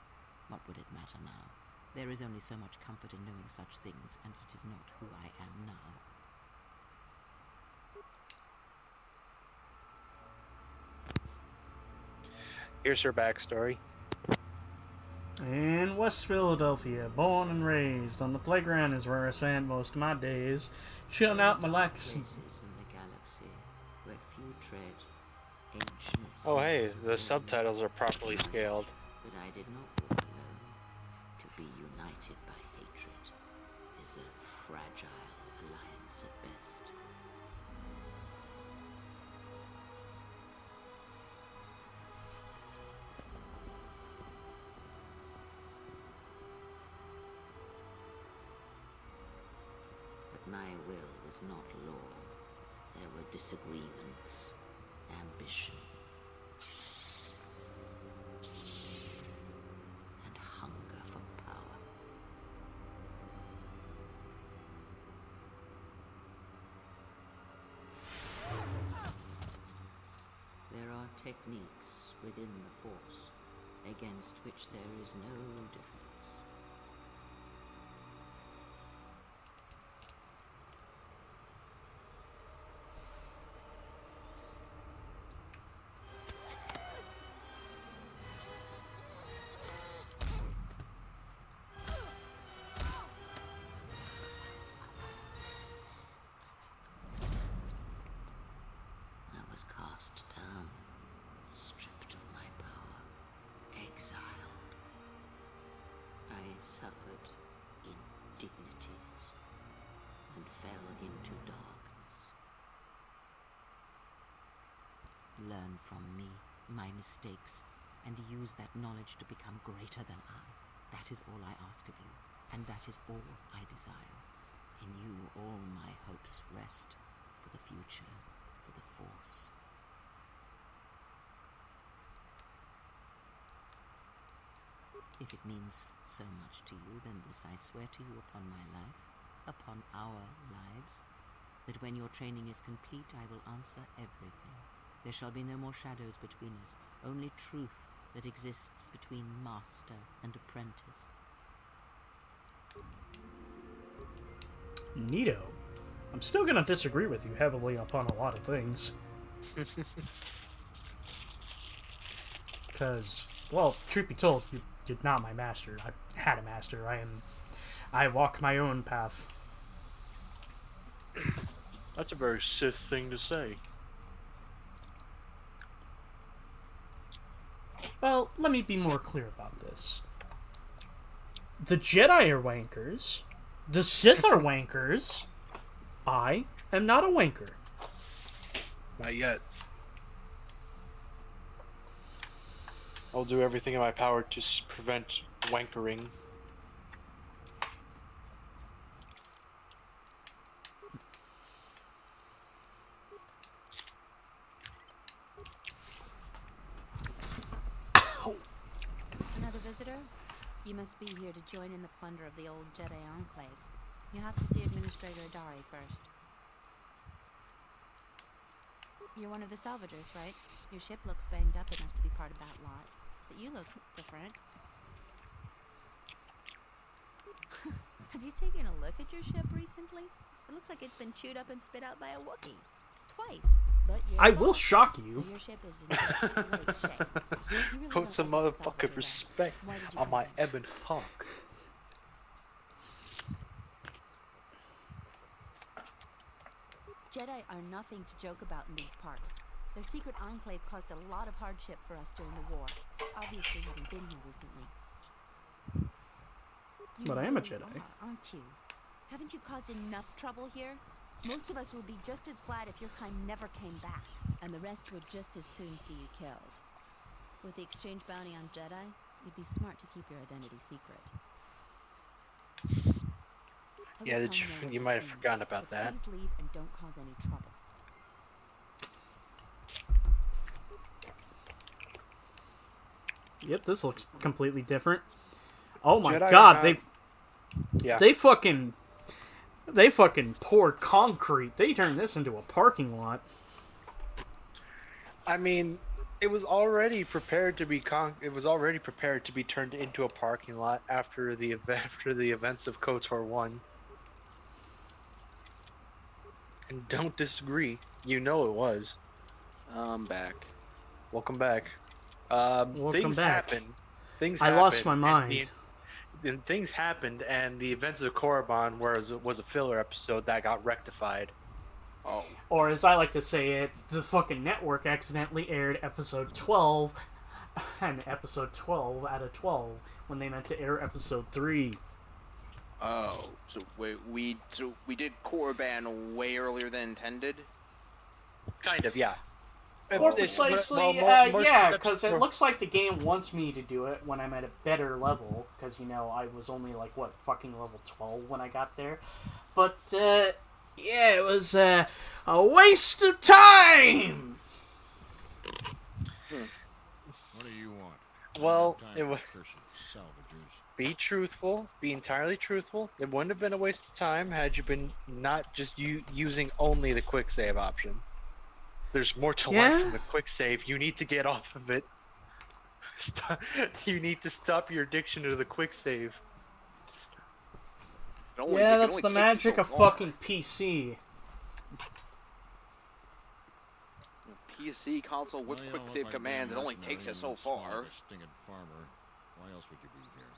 What would it matter now? There is only so much comfort in knowing such things, and it is not who I am now. Here's her backstory. In West Philadelphia, born and raised, on the playground is where I spent most of my days, chilling out my likes. Places in the galaxy where few tread, ancient Oh hey, centers of the learning. subtitles are properly scaled. But I did not walk alone. To be united by hatred is a fragile alliance at best. But my will was not law. There were disagreements, ambition, and hunger for power. There are techniques within the Force against which there is no defense. I was cast down, stripped of my power, exiled. I suffered indignities and fell into darkness. Learn from me, my mistakes, and use that knowledge to become greater than I. That is all I ask of you, and that is all I desire. In you all my hopes rest, for the future, for the Force. If it means so much to you, then this I swear to you upon my life, upon our lives, that when your training is complete, I will answer everything. There shall be no more shadows between us, only truth that exists between master and apprentice. Neato. I'm still gonna disagree with you heavily upon a lot of things. Because, well, truth be told, you're not my master. I had a master. I walk my own path. That's a very Sith thing to say. Well, let me be more clear about this. The Jedi are wankers. The Sith are wankers. I am not a wanker. Not yet. I'll do everything in my power to prevent wankering. Another visitor? You must be here to join in the plunder of the old Jedi Enclave. You have to see Administrator Adari first. You're one of the salvagers, right? Your ship looks banged up enough to be part of that lot. But you look different. Have you taken a look at your ship recently? It looks like it's been chewed up and spit out by a Wookiee. Twice. But I will shock so you. your ship is in great shape. You really Put don't some look like a motherfucking salvager respect then. Why did you on come my here? Ebon Hawk. Jedi are nothing to joke about in these parts. Their secret enclave caused a lot of hardship for us during the war. Obviously, having been here recently. You But I am a really Jedi. aren't you? Haven't you caused enough trouble here? Most of us will be just as glad if your kind never came back. And the rest would just as soon see you killed. With the exchange bounty on Jedi, you'd be smart to keep your identity secret. I will Yeah, tell no one you to might have see me, forgotten about but that. please leave and don't cause any trouble. Yep, this looks completely different. Oh my Jedi or god, not- Yeah. they fucking poured concrete. They turned this into a parking lot. I mean, it was already prepared to be It was already prepared to be turned into a parking lot after the events of Kotor 1. And don't disagree. You know it was. I'm back. Welcome back. Welcome Things back. happened. Things I happened. lost my mind. And things happened, and the events of Korriban was a filler episode that got rectified. Oh, Or as I like to say it, the fucking network accidentally aired episode 12 and episode 12 out of 12 when they meant to air episode 3. oh. So we did Korriban way earlier than intended. Kind of, yeah. More It's- precisely, more yeah, steps because it for- looks like the game wants me to do it when I'm at a better level, because, you know, I was only, like, what, fucking level 12 when I got there. But, yeah, it was, a waste of time! What do you want? Well, Time it for was. cursed salvagers. Be truthful. Be entirely truthful. It wouldn't have been a waste of time had you been not just using only the quick save option. There's more to Yeah? life than the quick save. You need to get off of it. You need to stop your addiction to the quick save. Yeah, that's the magic of fucking PC. PC console with Well, you quick don't look save like a commands. It only mercenary takes us and so you smell far. like a stinging farmer. Why else would you be here?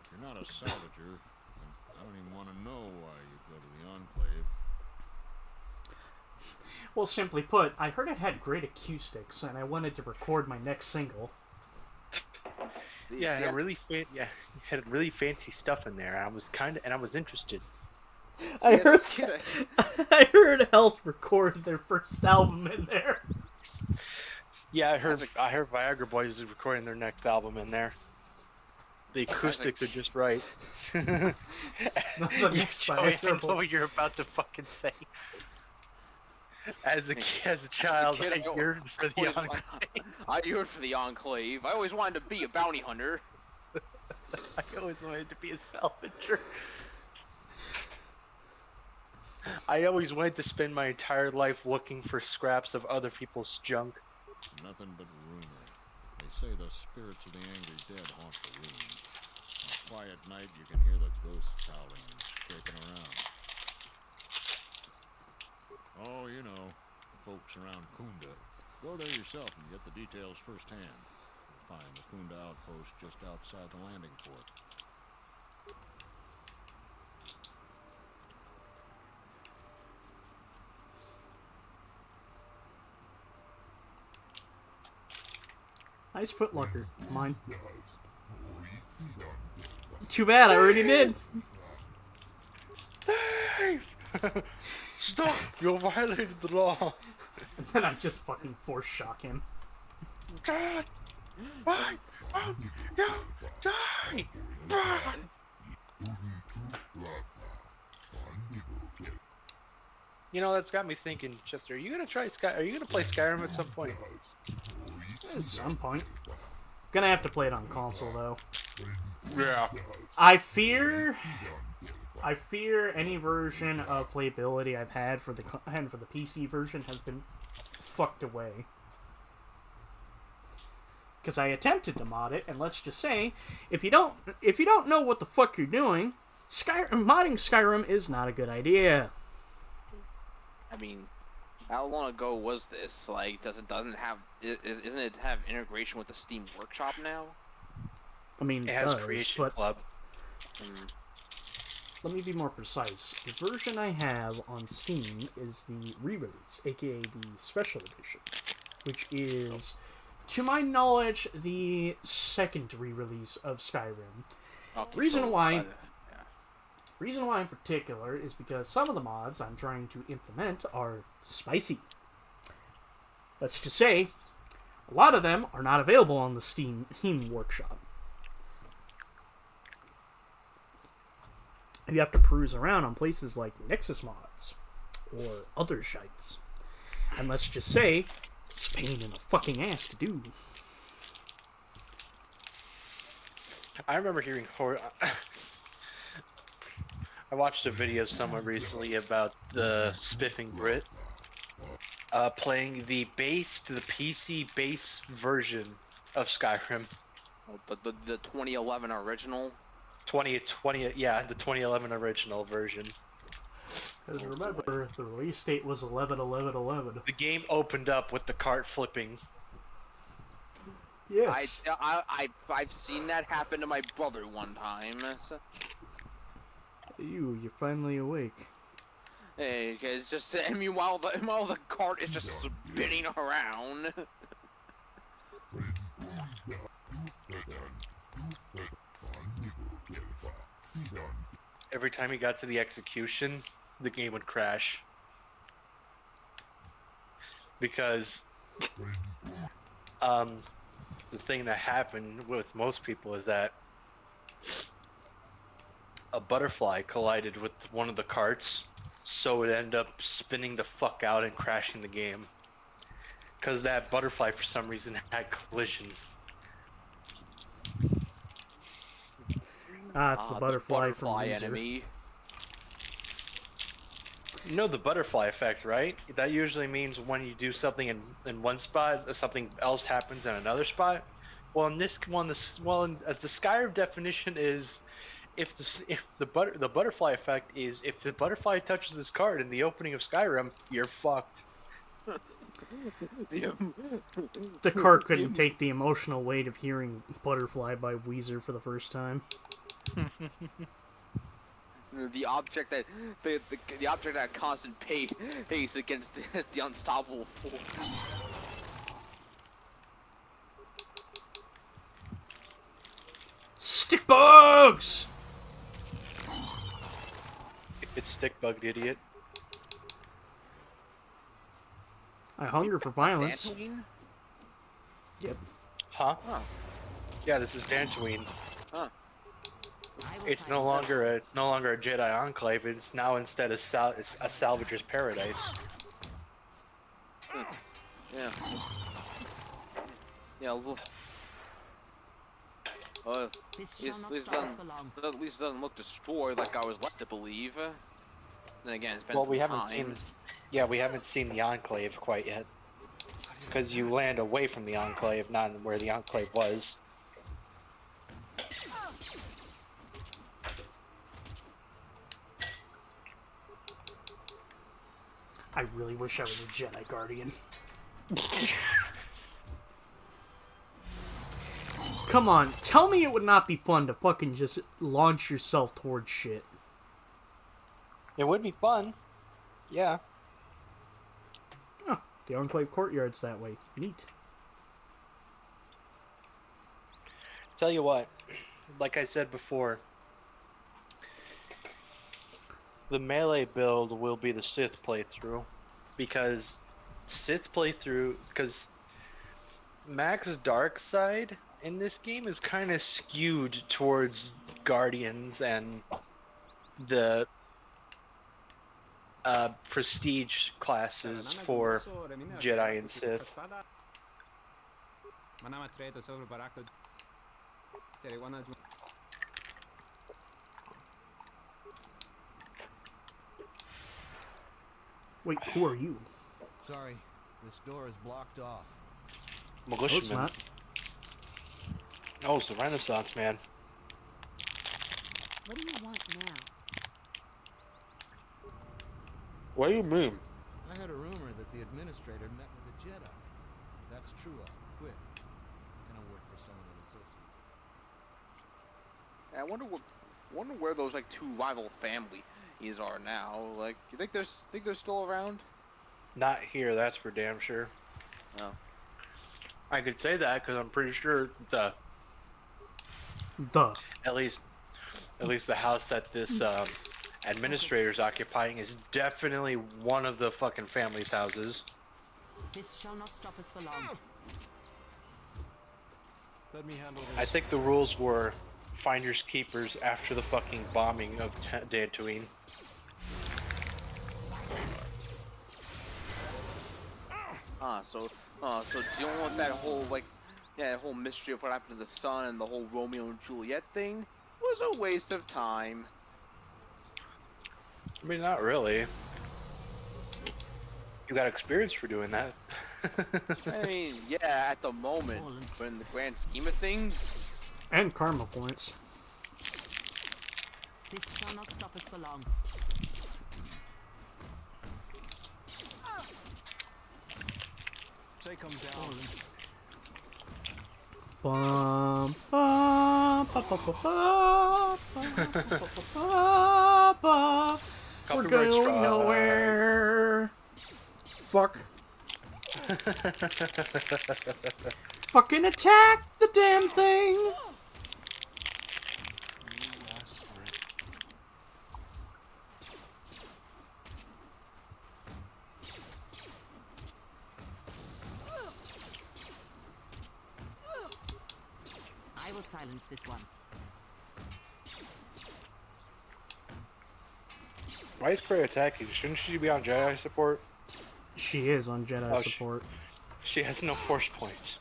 If you're not a salvager, then I don't even want to know why you go to the Enclave. Well, simply put, I heard it had great acoustics, and I wanted to record my next single. Yeah, and it had really fancy stuff in there. I was interested. I heard, kid, I heard Health record their first album in there. Yeah, I heard Viagra Boys is recording their next album in there. The acoustics are just right. The next Joey, I Viagra know Boy. what you're about to fucking say. As a child, kid, I yearned for the Enclave. I yearned for the Enclave. I always wanted to be a bounty hunter. I always wanted to be a salvager. I always wanted to spend my entire life looking for scraps of other people's junk. Nothing but rumor. They say the spirits of the angry dead haunt the ruins. On a quiet night, you can hear the ghosts howling and scraping around. Oh, you know, the folks around Kunda. Go there yourself and get the details firsthand. You'll find the Kunda outpost just outside the landing port. Nice footlocker. Mine. Too bad, I already did. Stop! You violated the law. And then I just fucking force shock him. God! Why won't you die? You know, that's got me thinking, Chester. Are you gonna play Skyrim at some point? At some point. Gonna have to play it on console though. Yeah. I fear any version of playability I've had for the PC version has been fucked away. Because I attempted to mod it, and let's just say, if you don't know what the fuck you're doing, modding Skyrim is not a good idea. I mean, how long ago was this? Like, isn't it have integration with the Steam Workshop now? I mean, It has does, Creation but Club. let me be more precise. The version I have on Steam is the re-release, aka the special edition, which is, to my knowledge, the second re-release of Skyrim. Okay, Reason so, why yeah. Reason why in particular is because some of the mods I'm trying to implement are spicy. Let's just say, a lot of them are not available on the Steam Workshop. You have to peruse around on places like Nexus Mods or other shites. And let's just say, it's a pain in the fucking ass to do. I remember hearing horror. I watched a video somewhere recently about the Spiffing Brit playing the PC base version of Skyrim. Oh, the 2011 original. 2020, yeah, the 2011 original version. Because remember, the release date was 11/11/11. The game opened up with the cart flipping. Yes. I've seen that happen to my brother one time. So, You're finally awake. hey, it's just and meanwhile the cart is just spinning around. Every time he got to the execution, the game would crash. Because the thing that happened with most people is that a butterfly collided with one of the carts, so it ended up spinning the fuck out and crashing the game. Because that butterfly, for some reason, had collision. It's the butterfly from Weezer. enemy. You know the butterfly effect, right? That usually means when you do something in one spot, something else happens in another spot. Well, in this one, as the Skyrim definition is, if the butterfly effect is if the butterfly touches this card in the opening of Skyrim, you're fucked. The cart couldn't take the emotional weight of hearing Butterfly by Weezer for the first time. The object that constant pace against the unstoppable force. Stick bugs! It's stick bugged, idiot. I hunger for violence. Dantooine? Yep. Huh? Huh. Yeah, this is Dantooine. Huh. It's no longer a Jedi enclave. It's now instead it's a salvager's paradise. Yeah. Yeah. Look. This At shall not least stop us for long. at least it doesn't look destroyed like I was led to believe. Then again, it's been Well, some we haven't time. seen. Yeah, we haven't seen the enclave quite yet. Because you land away from the enclave, not where the enclave was. I really wish I was a Jedi Guardian. Come on, tell me it would not be fun to fucking just launch yourself towards shit. It would be fun. Yeah. Oh, the Enclave Courtyard's that way. Neat. Tell you what, like I said before, the melee build will be the Sith playthrough. Because Mac's dark side in this game is kind of skewed towards Guardians and the prestige classes for Jedi and Sith. Wait, who are you? Sorry, this door is blocked off. No, it's Militiaman. not. Oh, it's the Renaissance man. What do you want now? What do you mean? I heard a rumor that the administrator met with a Jedi. If that's true, I'll quit. I'm gonna work for someone that associates. I wonder Wonder where those like two rival families are now. Like, you think they're still around? Not here, that's for damn sure. No. I could say that because I'm pretty sure Duh. at least the house that this administrator's occupying is definitely one of the fucking family's houses. This shall not stop us for long. Let me handle this. I think the rules were finders keepers after the fucking bombing of Dantooine. So dealing with that whole that whole mystery of what happened to the son and the whole Romeo and Juliet thing was a waste of time. I mean, not really. You got experience for doing that. I mean, yeah, at the moment, but in the grand scheme of things, And karma points. This shall not stop us for long. Take them down. Bum, bum, ba, ba, ba, ba, ba, ba, ba. We're Copyright going strike. nowhere. Fuck. Fucking attack the damn thing. You asked for it. I will silence this one. Why is Cray attacking? Shouldn't she be on Jedi support? She is on Jedi Oh, support. She has no force points.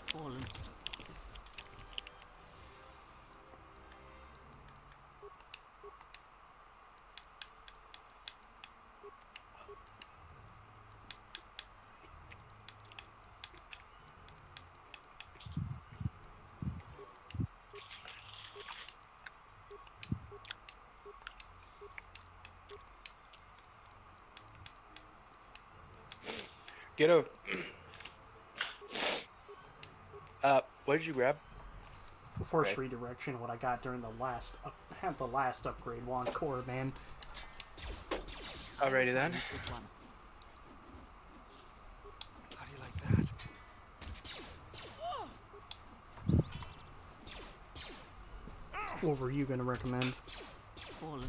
Fallen. Get a. What did you grab? Force Okay. redirection, what I got during the last upgrade while on core, man. Alrighty then. Silence this one. How do you like that? What were you gonna recommend? Fallen.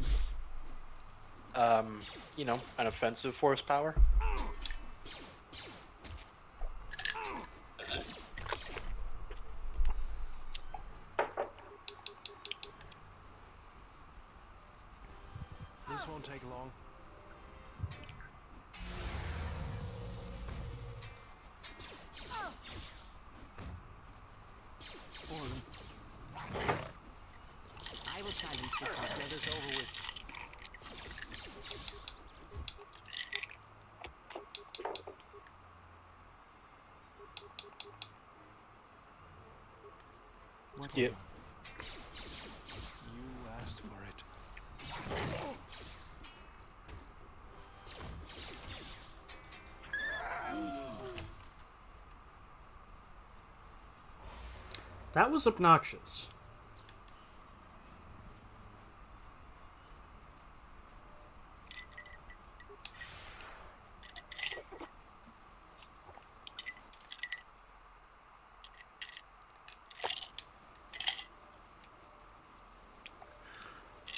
You know, an offensive force power. This won't take long. Fallen. I will silence this one. Get this over with. What is Yep. it? You asked for it. That was obnoxious.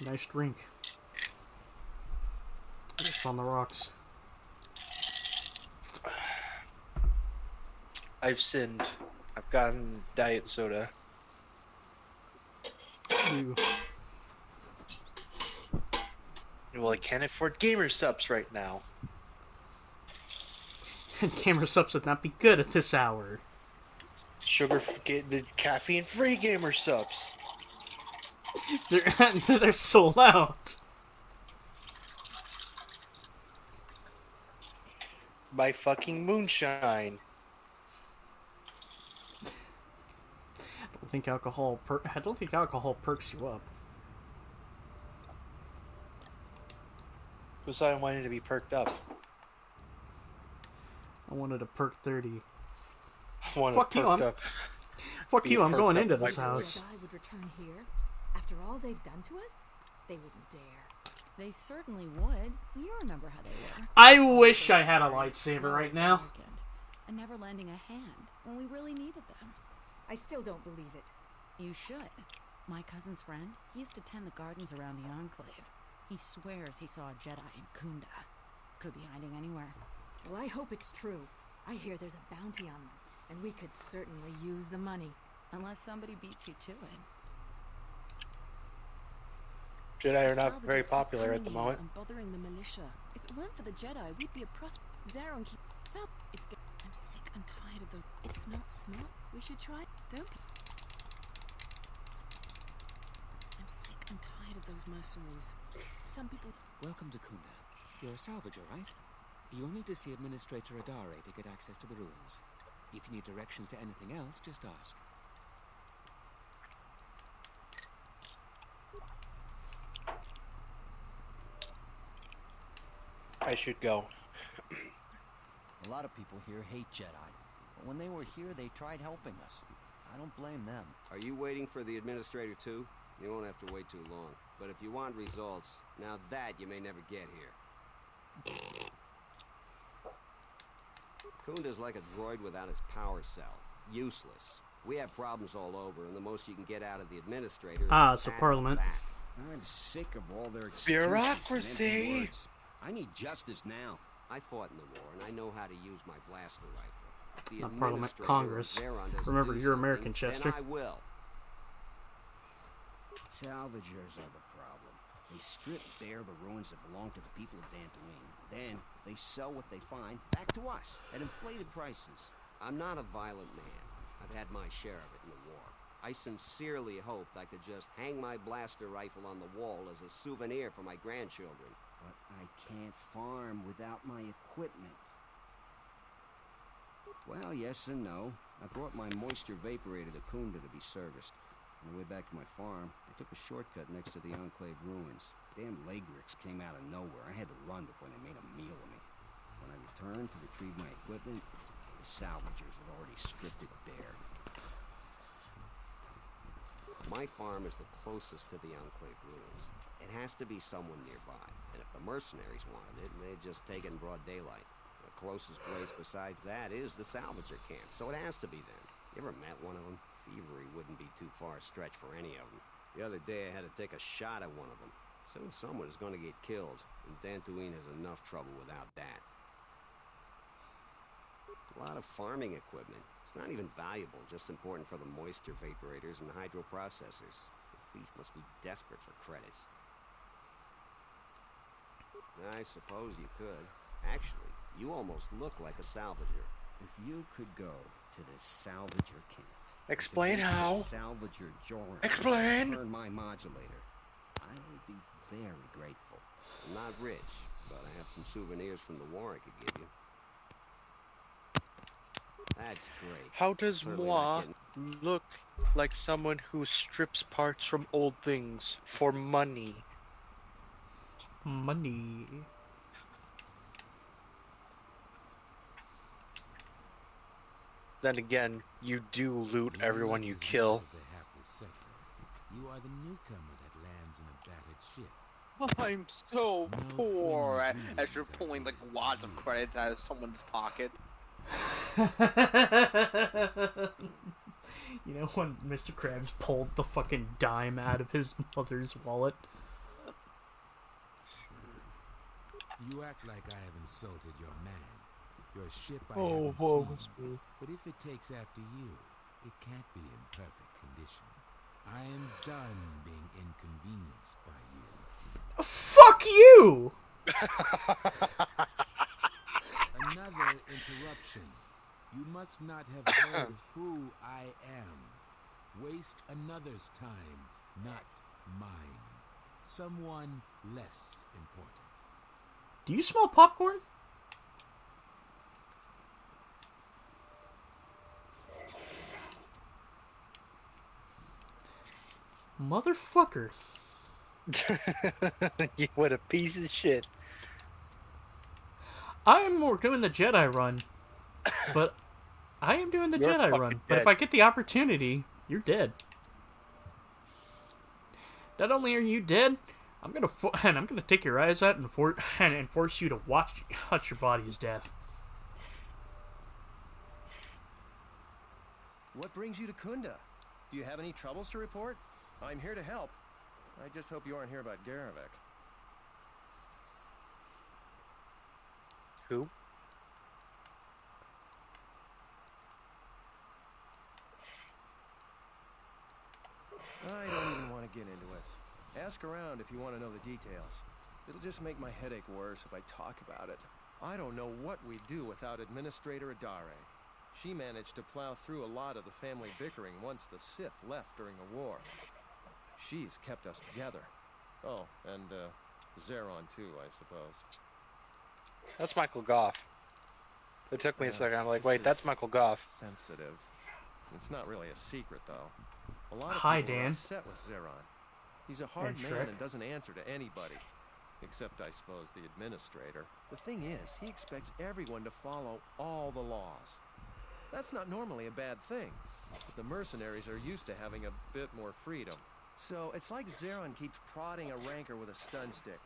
Nice drink. It's on the rocks. I've sinned. I've gotten diet soda. You. Well, I can't afford gamer subs right now. Gamer subs would not be good at this hour. The caffeine-free gamer subs. They're sold out. By fucking moonshine. I don't think alcohol perks you up. Who said I wanted to be perked up? I wanted a perk 30. I wanted Fuck you, perked I'm- up. Fuck Be you, I'm perked going up into like this house. I would come here. After all they've done to us, they wouldn't dare. They certainly would. You remember how they were. I wish I had a lightsaber right now. Arrogant, and never lending a hand when we really needed them. I still don't believe it. You should. My cousin's friend, he used to tend the gardens around the Enclave. He swears he saw a Jedi in Kunda. Could be hiding anywhere. Well, I hope it's true. I hear there's a bounty on them, and we could certainly use the money. Unless somebody beats you to it. Jedi are not very popular at the moment. And bothering the militia. If it weren't for the Jedi, we'd be a Zaron keep up. I'm sick and tired of those. It's not smart. We should try. Don't. I'm sick and tired of those mercenaries. Some people. Welcome to Kunda. You're a salvager, right? You'll need to see Administrator Adare to get access to the ruins. If you need directions to anything else, just ask. I should go. A lot of people here hate Jedi. But when they were here, they tried helping us. I don't blame them. Are you waiting for the Administrator too? You won't have to wait too long. But if you want results, now that you may never get here. Kunda's like a droid without his power cell. Useless. We have problems all over, and the most you can get out of the Administrator is so Parliament. I'm sick of all their excuses Bureaucracy. and empty words. I need justice now. I fought in the war, and I know how to use my blaster rifle. If the Not Parliament, Administrator Congress. or Zeron doesn't Remember, do you're something, American, Chester. then I will. Salvagers are the problem. They strip bare the ruins that belong to the people of Dantooine. Then they sell what they find back to us at inflated prices. I'm not a violent man. I've had my share of it in the war. I sincerely hoped I could just hang my blaster rifle on the wall as a souvenir for my grandchildren. But I can't farm without my equipment. Well, yes and no. I brought my moisture vaporator to Kunda to be serviced. On the way back to my farm, I took a shortcut next to the Enclave ruins. Damn Lagrix came out of nowhere. I had to run before they made a meal of me. When I returned to retrieve my equipment, the salvagers had already stripped it bare. My farm is the closest to the Enclave ruins. It has to be someone nearby, and if the mercenaries wanted it, they'd just take it in broad daylight. The closest place besides that is the salvager camp, so it has to be them. You ever met one of them? Thievery wouldn't be too far a stretch for any of them. The other day I had to take a shot at one of them. Soon someone is going to get killed, and Dantooine has enough trouble without that. A lot of farming equipment. It's not even valuable, just important for the moisture vaporators and hydroprocessors. The thief must be desperate for credits. I suppose you could. Actually, you almost look like a salvager. If you could go to the salvager camp. Explain how. Salvager joint. Explain. Turn my modulator. I would be very grateful. I'm not rich, but I have some souvenirs from the war I could give you. That's great. How does Certainly moi not getting- look like someone who strips parts from old things for money? Money. Then again, you do loot everyone you kill. You are the newcomer that lands in a battered ship. I'm so poor as you're pulling like wads of credits out of someone's pocket. You know when Mr. Krabs pulled the fucking dime out of his mother's wallet? You act like I have insulted your man. Your ship I Oh, haven't woe seen. is me. But if it takes after you, it can't be in perfect condition. I am done being inconvenienced by you. Fuck you! Another interruption. You must not have heard who I am. Waste another's time, not mine. Someone less important. Do you smell popcorn? Motherfucker. What a piece of shit. I am more doing the Jedi run, but I am doing the You're Jedi fucking run. But dead. if I get the opportunity, you're dead. Not only are you dead, I'm gonna take your eyes out and force you to watch your body's death. What brings you to Kunda? Do you have any troubles to report? I'm here to help. I just hope you aren't here about Garavik. Who? I don't even want to get into it. Ask around if you want to know the details. It'll just make my headache worse if I talk about it. I don't know what we'd do without Administrator Adare. She managed to plow through a lot of the family bickering once the Sith left during the war. She's kept us together. Oh, and Zeron too, I suppose. That's Michael Goff. It took me a second. I'm like, wait, that's Michael Goff. Sensitive. It's not really a secret, though. A lot of Hi, people are Dan. upset with Zeron. He's a hard And man Shrek. and doesn't answer to anybody. Except, I suppose, the administrator. The thing is, he expects everyone to follow all the laws. That's not normally a bad thing. But the mercenaries are used to having a bit more freedom. So it's like Zeron keeps prodding a rancor with a stun stick.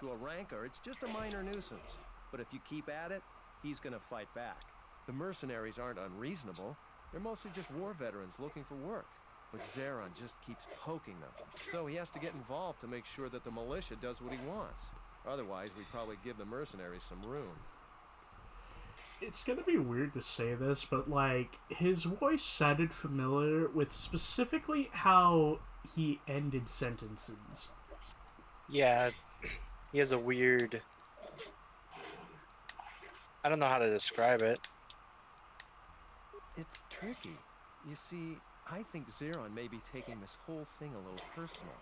To a rancor, it's just a minor nuisance. But if you keep at it, he's gonna fight back. The mercenaries aren't unreasonable. They're mostly just war veterans looking for work. But Zeron just keeps poking them. So he has to get involved to make sure that the militia does what he wants. Otherwise, we'd probably give the mercenaries some room. It's gonna be weird to say this, but like his voice sounded familiar with specifically how he ended sentences. Yeah, he has a weird... I don't know how to describe it. It's tricky. You see, I think Zeron may be taking this whole thing a little personal.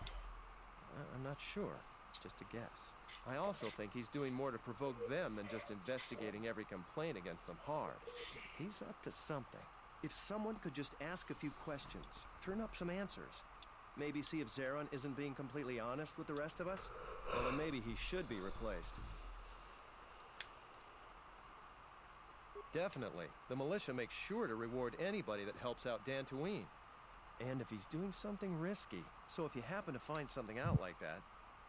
I'm not sure. Just a guess. I also think he's doing more to provoke them than just investigating every complaint against them hard. He's up to something. If someone could just ask a few questions, turn up some answers. Maybe see if Zeron isn't being completely honest with the rest of us? Well, then maybe he should be replaced. Definitely. The militia makes sure to reward anybody that helps out Dantooine. And if he's doing something risky. So if you happen to find something out like that,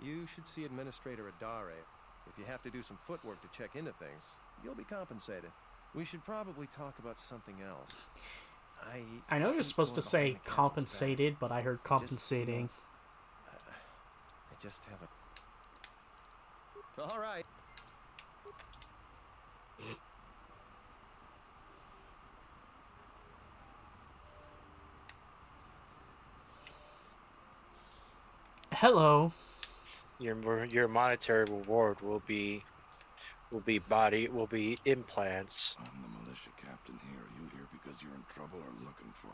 you should see Administrator Adare. If you have to do some footwork to check into things, you'll be compensated. We should probably talk about something else. I know you're supposed to say compensated, but I heard compensating. I just have a... All right. Hello. Your monetary reward will be implants. I'm the militia captain here. Are you here because you're in trouble or looking for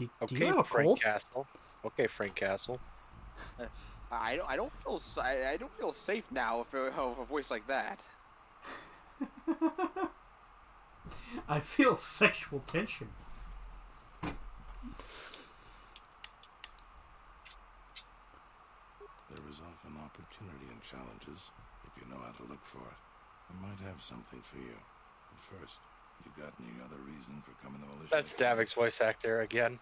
it? Do you have a Frank cold? Castle. Okay, Frank Castle. I don't feel safe now if I have a voice like that. I feel sexual tension. There is often opportunity in challenges if you know how to look for it. I might have something for you. But first, you got any other reason for coming to militia? That's Davik's voice actor again.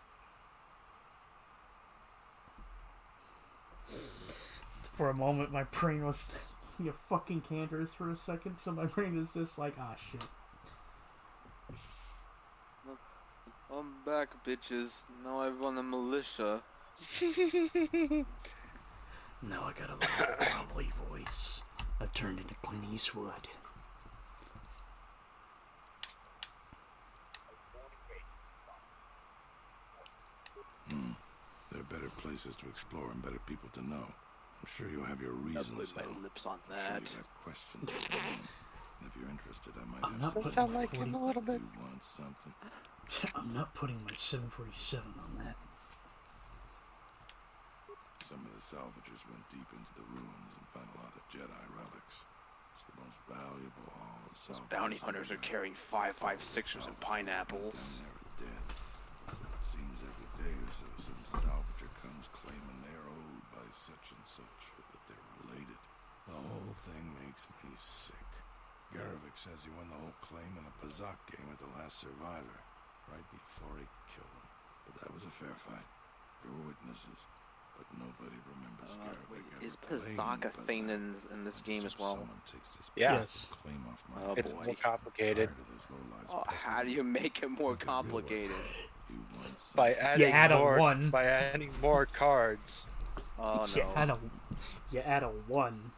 For a moment, my brain was thinking of fucking Cantor's for a second, so my brain is just like, ah, shit. I'm back, bitches. Now I've won the militia. Now I got a little grumbly voice. I've turned into Clint Eastwood. There are better places to explore and better people to know. I'm sure you have your reasons, I'll put my though. lips on I'm that. sure you have questions. And if you're interested, I might I'm have not something. putting my him a little bit. You want something? I'm not putting my 747 on that. Some of the salvagers went deep into the ruins and found a lot of Jedi relics. It's the most valuable haul of Those salvagers. bounty hunters are carrying 5.56ers and pineapples. Down there are dead. So it seems every day or so some salvager comes claiming they're owed by such and such, or that they're related. The whole thing makes me sick. Garavik says he won the whole claim in a Pazak game at the last survivor, right before he killed him. But that was a fair fight. There were witnesses. but nobody remembers Garvik Is ever playing Pathak a thing Berserk. in this game as well? Someone takes this Yeah. Yes. claim off my Oh It's boy. more complicated. Tired of those lowlives Oh, pestering how do me. you make it more We've got real work. complicated? You want By something? adding add a more 1. by adding more cards. Oh You no. add a 1.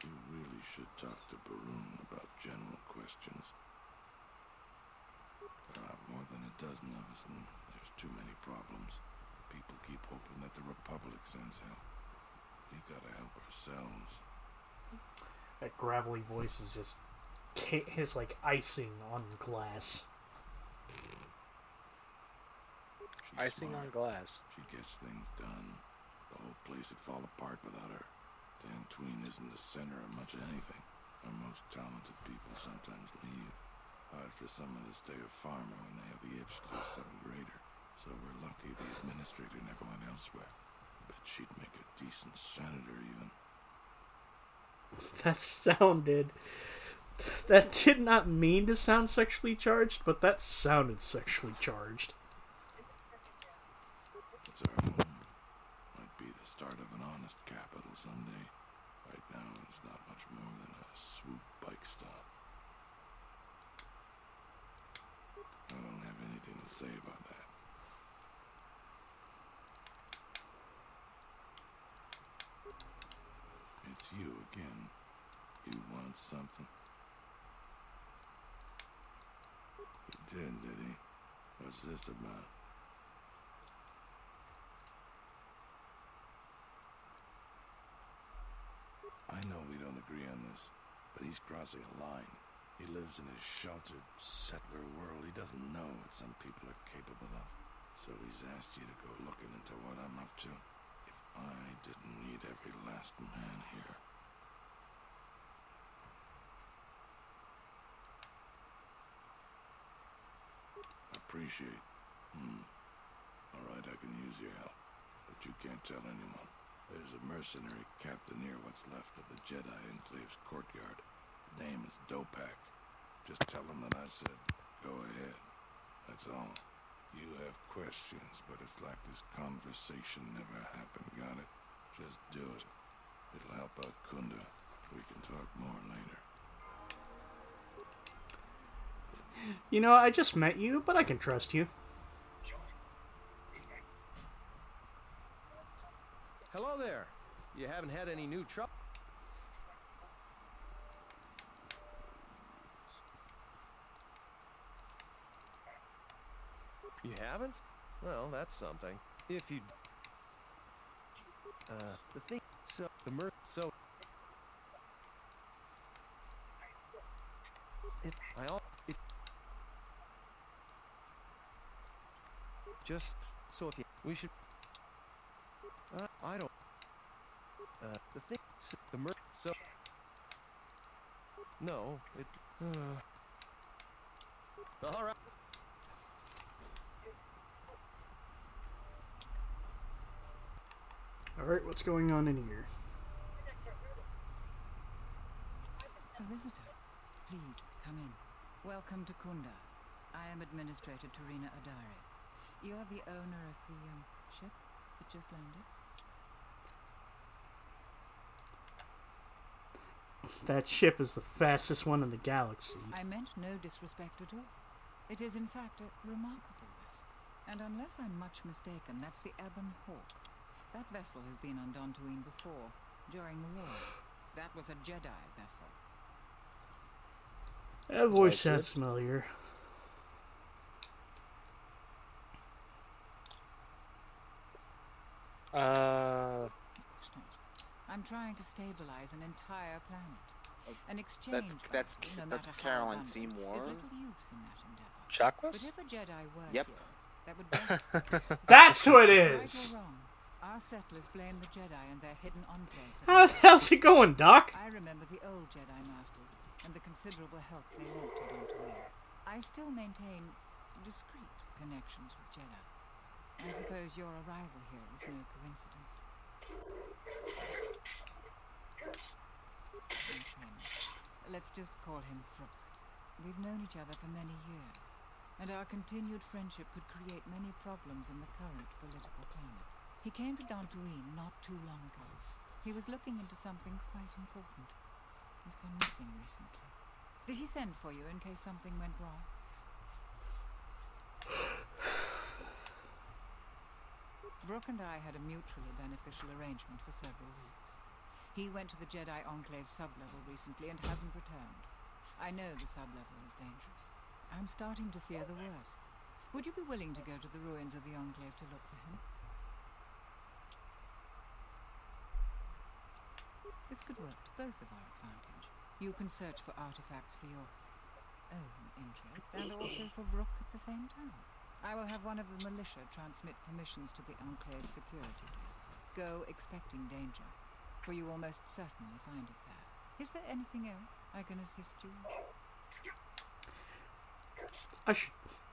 You really should talk to Baroon about general questions. There are more than a dozen of us, and there's too many problems. People keep hoping that the Republic sends help. We gotta help ourselves. That gravelly voice is just his like icing on glass. She's Icing smart. on glass. She gets things done. The whole place would fall apart without her. Dantooine isn't the center of much of anything. Our most talented people sometimes leave. Hard for someone to stay a farmer when they have the itch to do something greater. So we're lucky the administrator never went elsewhere. Bet she'd make a decent senator even. That did not mean to sound sexually charged, but that sounded sexually charged. It's our home. Might be the start of an honest capital someday. Right now, it's not much more than a swoop bike stop. I don't have anything to say about that. It's you again. You want something? He did he? What's this about? I know we don't agree on this, but he's crossing a line. He lives in his sheltered, settler world. He doesn't know what some people are capable of. So he's asked you to go looking into what I'm up to. If I didn't need every last man here. Appreciate. Alright, I can use your help. But you can't tell anyone. There's a mercenary captain near what's left of the Jedi Enclave's courtyard. His name is Dopak. Just tell him that I said, go ahead. That's all. You have questions, but it's like this conversation never happened, got it? Just do it. It'll help out Kunda. We can talk more later. You know, I just met you, but I can trust you. Hello there. You haven't had any new trouble? You haven't? Well, that's something. If you... the thing... So, so... Just... So if you... We should... I don't... the thing... So... No, it... Alright. Alright, what's going on in here? A visitor. Please, come in. Welcome to Kunda. I am Administrator Tarina Adari. You are the owner of the, ship that just landed? That ship is the fastest one in the galaxy. I meant no disrespect at all. It is, in fact, a remarkable vessel. And unless I'm much mistaken, that's the Ebon Hawk. That vessel has been on Dantooine before, during the war. That was a Jedi vessel. That voice sounds familiar. Of course not. I'm trying to stabilize an entire planet. An exchange That's no that's matter how Caroline abundant, Seymour. is little use in that endeavor. Chakras? But if a Jedi were Yep. here, that would benefit. That's who it Right is! or wrong, our settlers blame the Jedi and their hidden enclave. How's it going, Doc? I remember the old Jedi Masters and the considerable help they lent to Dantooine. I still maintain discreet connections with Jedi. I suppose your arrival here is no coincidence. My friend. Let's just call him Frook. We've known each other for many years, and our continued friendship could create many problems in the current political climate. He came to Dantooine not too long ago. He was looking into something quite important. He's gone missing recently. Did he send for you in case something went wrong? Brooke and I had a mutually beneficial arrangement for several weeks. He went to the Jedi Enclave sublevel recently and hasn't returned. I know the sublevel is dangerous. I'm starting to fear the worst. Would you be willing to go to the ruins of the Enclave to look for him? This could work to both of our advantage. You can search for artifacts for your own interest, and also for Brooke at the same time. I will have one of the militia transmit permissions to the Enclave security. Go expecting danger, for you will most certainly find it there. Is there anything else I can assist you with?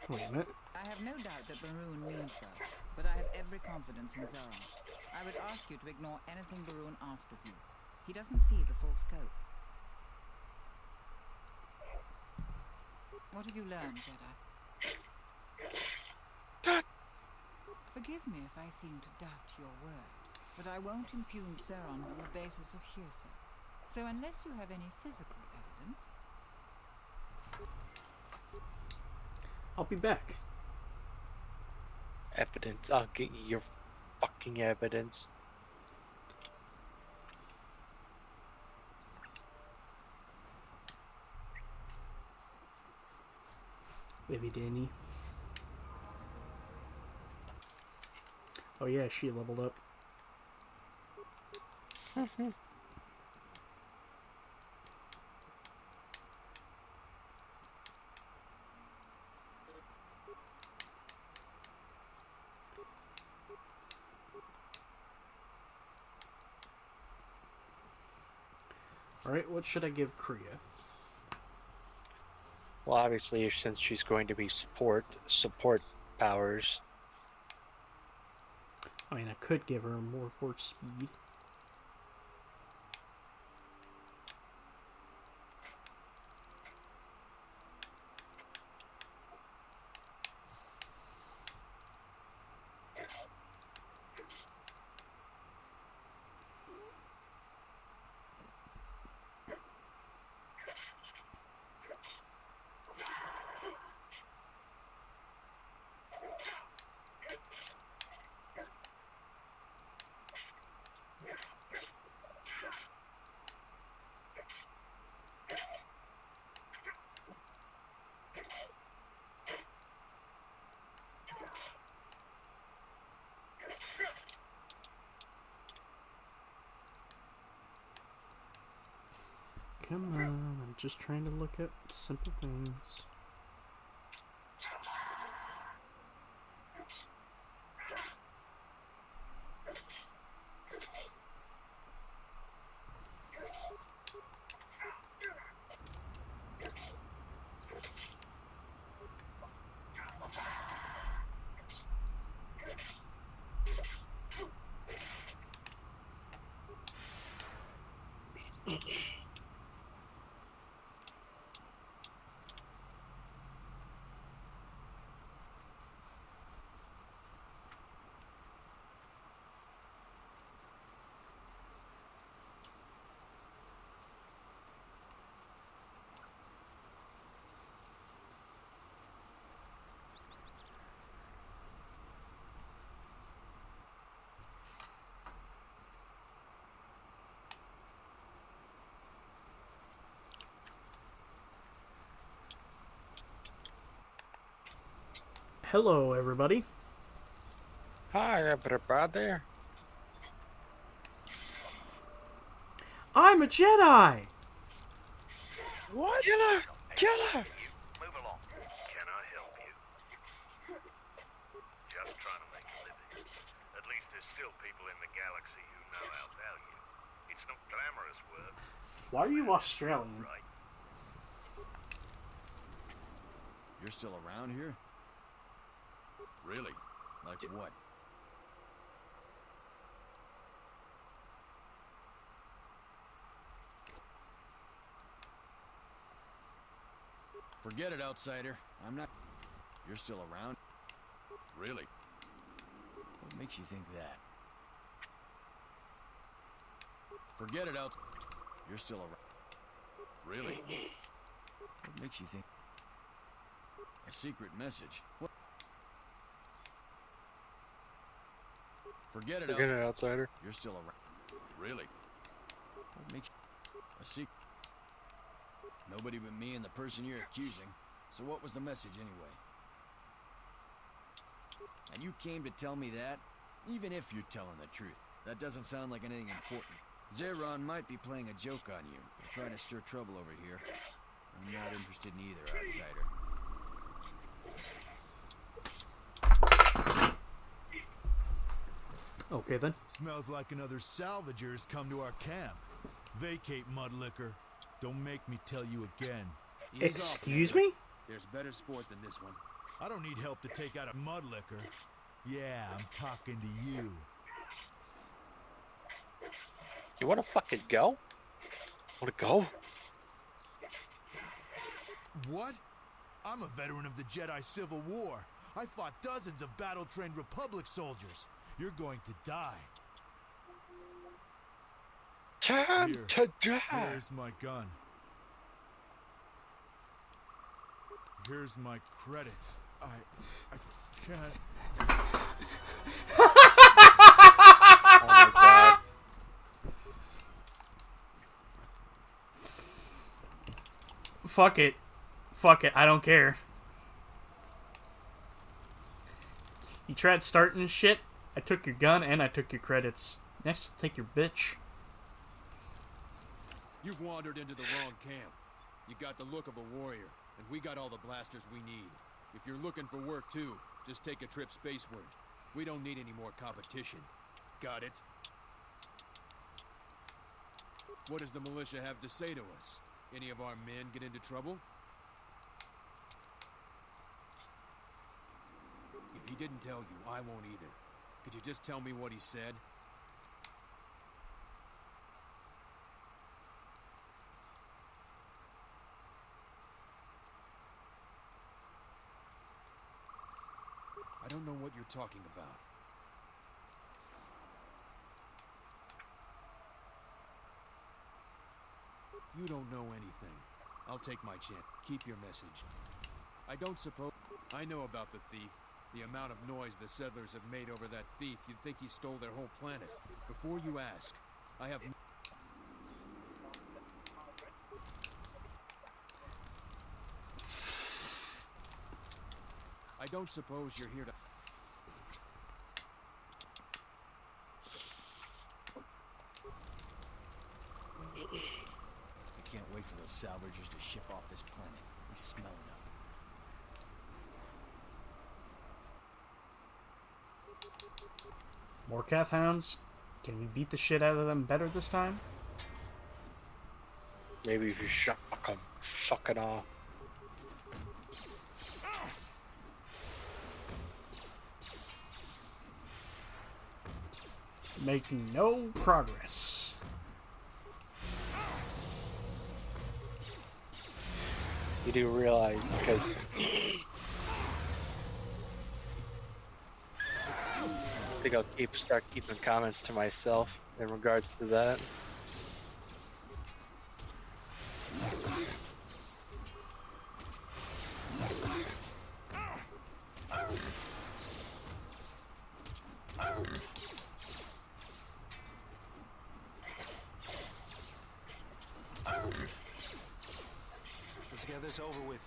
Wait a minute. I have no doubt that Baroon means well, but I have every confidence in Zaron. I would ask you to ignore anything Baroon asked of you. He doesn't see the full scope. What have you learned, Jedi? Forgive me if I seem to doubt your word, but I won't impugn Zaron on the basis of hearsay. So unless you have any physical evidence... I'll be back. Evidence? I'll get you your fucking evidence. Baby Danny. Oh yeah, she leveled up. Alright, what should I give Kriya? Well, obviously, since she's going to be support powers. I mean, I could give her more horse speed. Come on, I'm just trying to look at simple things. Hello, everybody. Hi, everybody. I'm a Jedi! What? Killer! Killer! Move along. Can I help you? Just trying to make a living. At least there's still people in the galaxy who know our value. It's not glamorous work. Why are you Australian? Right. You're still around here? Really? Like what? Forget it, outsider. I'm not... You're still around? Really? What makes you think that? Forget it, outsider. You're still around. Really? What makes you think... A secret message. What? Forget it, outsider. You're still around. Really? What makes... A secret. Nobody but me and the person you're accusing. So what was the message anyway? And you came to tell me that? Even if you're telling the truth, that doesn't sound like anything important. Zeron might be playing a joke on you, trying to stir trouble over here. I'm not interested in either, outsider. Okay then. Smells like another salvager's come to our camp. Vacate, Mudlicker. Don't make me tell you again. Excuse me? There's better sport than this one. I don't need help to take out a Mudlicker. Yeah, I'm talking to you. You wanna fucking go? Wanna go? What? I'm a veteran of the Jedi Civil War. I fought dozens of battle-trained Republic soldiers. You're going to die. Time to die! Here's my gun. Here's my credits. I can't... Oh my god. Fuck it. Fuck it, I don't care. You tried starting shit, I took your gun and I took your credits. Next, take your bitch. You've wandered into the wrong camp. You got the look of a warrior, and we got all the blasters we need. If you're looking for work too, just take a trip spaceward. We don't need any more competition. Got it? What does the militia have to say to us? Any of our men get into trouble? If he didn't tell you, I won't either. Could you just tell me what he said? I don't know what you're talking about. You don't know anything. I'll take my chance. Keep your message. I don't suppose... I know about the thief. The amount of noise the settlers have made over that thief, you'd think he stole their whole planet. Before you ask, I have... I don't suppose you're here to... I can't wait for those salvagers to ship off this planet. They smell it up. More Cath Hounds? Can we beat the shit out of them better this time? Maybe if you shock them. Shock it off. Making no progress. You do realize, because... I think I'll start keeping comments to myself in regards to that. Let's get this over with.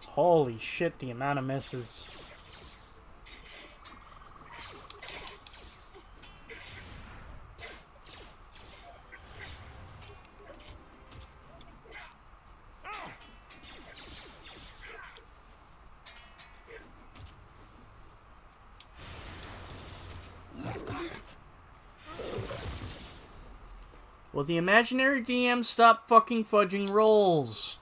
Holy shit, the amount of misses. Will the imaginary DM stop fucking fudging rolls?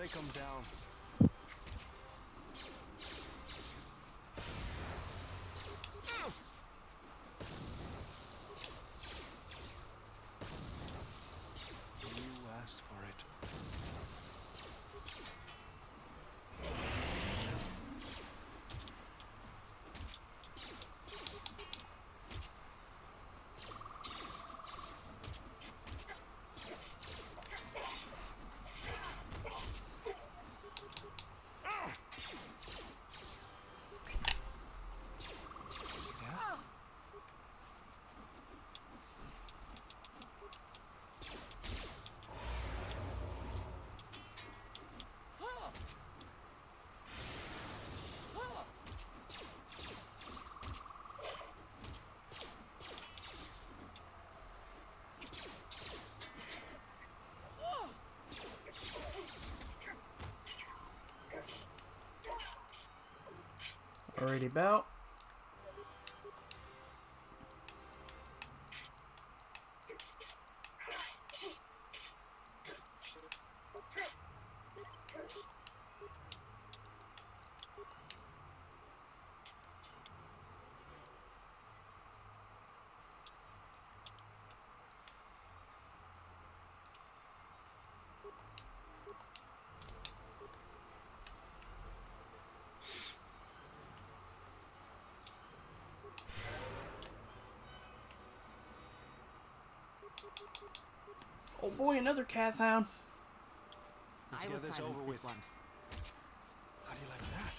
Take them down. You asked for it. Already about. Oh boy, another cat hound. I will silence this one. How do you like that?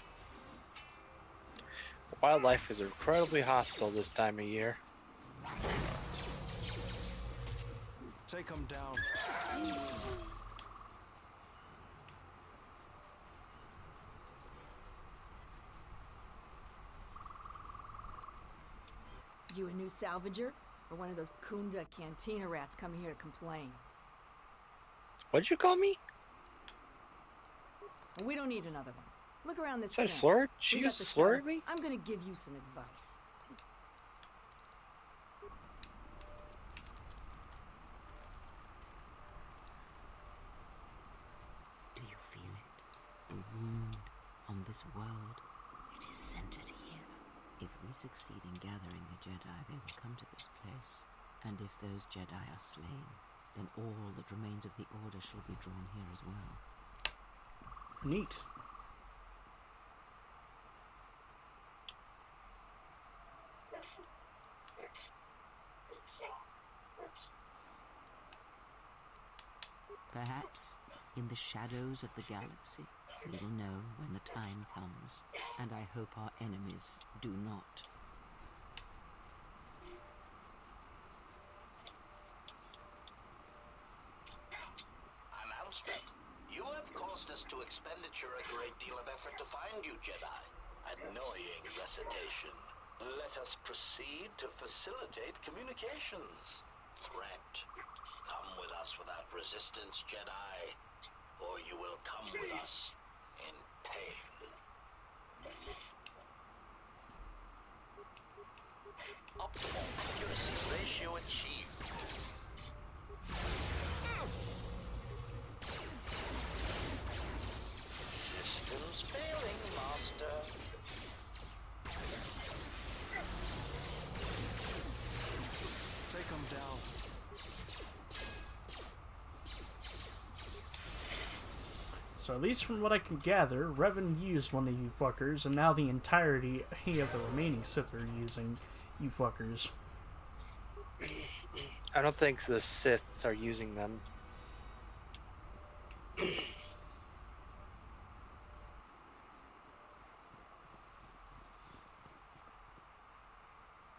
Wildlife is incredibly hostile this time of year. Take them down. You a new salvager? Or one of those Kunda cantina rats coming here to complain? What'd you call me? We don't need another one. Look around this Is that a camp. slur? She We got used the a slur setup. at me? I'm gonna give you some advice. Do you feel it? The wound on this world. It is centered here. If we succeed in gathering the Jedi, they will come to this place. And if those Jedi are slain, then all that remains of the Order shall be drawn here as well. Neat. Perhaps, in the shadows of the galaxy, we will know when the time comes, and I hope our enemies do not. Announcement. You have caused us to expenditure a great deal of effort to find you, Jedi. Annoying recitation. Let us proceed to facilitate communications. Threat. Come with us without resistance, Jedi, or you will come with us in pain. Optimal accuracy ratio achieved. Systems failing, Master. Take them down. So at least from what I can gather, Revan used one of you fuckers, and now the entirety of the remaining Sith are using you fuckers. I don't think the Sith are using them.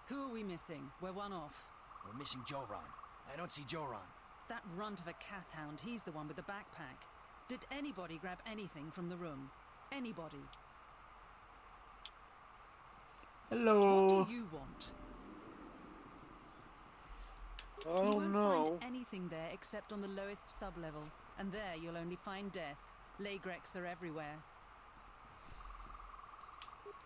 Who are we missing? We're one off. We're missing Joran. I don't see Joran. That runt of a Cathhound, he's the one with the backpack. Did anybody grab anything from the room? Anybody? Hello. What do you want? Oh, you won't no. find anything there except on the lowest sub-level. And there you'll only find death. Lagreks are everywhere.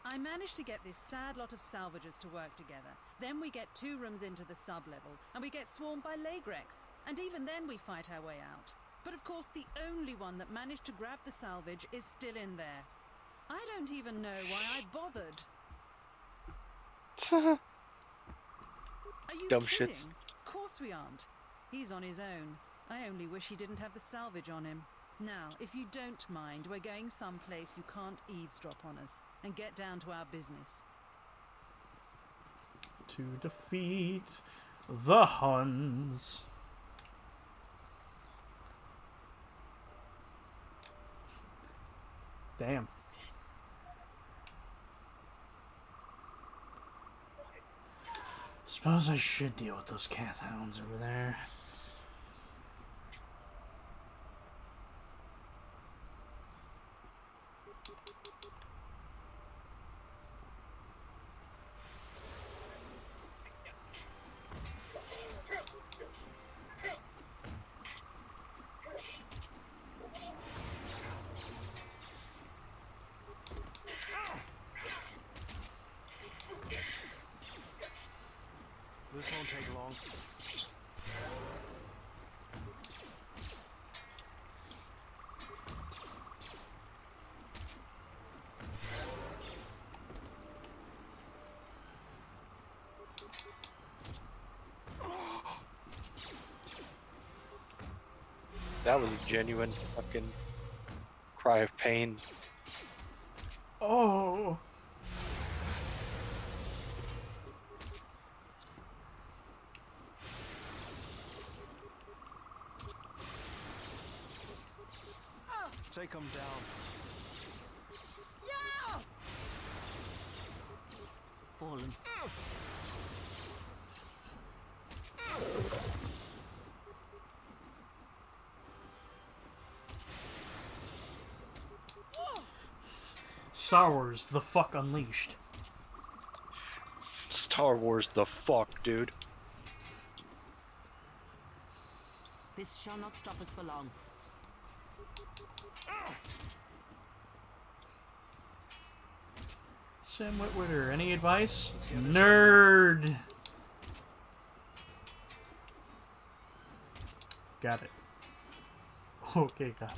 I managed to get this sad lot of salvagers to work together. Then we get 2 rooms into the sub-level, and we get swarmed by Lagreks. And even then we fight our way out. But of course, the only one that managed to grab the salvage is still in there. I don't even know why I bothered. Are you Dumb kidding? shits. Of course we aren't. He's on his own. I only wish he didn't have the salvage on him. Now, if you don't mind, we're going someplace you can't eavesdrop on us and get down to our business. To defeat the Huns. Damn. Suppose I should deal with those Cath hounds over there. This won't take long. That was a genuine fucking cry of pain. Oh. Take him down. Yeah! Fallen. Star Wars, the fuck unleashed. Star Wars, the fuck, dude. This shall not stop us for long. Sam Witwitter, any advice? Nerd! Got it. Okay, got it.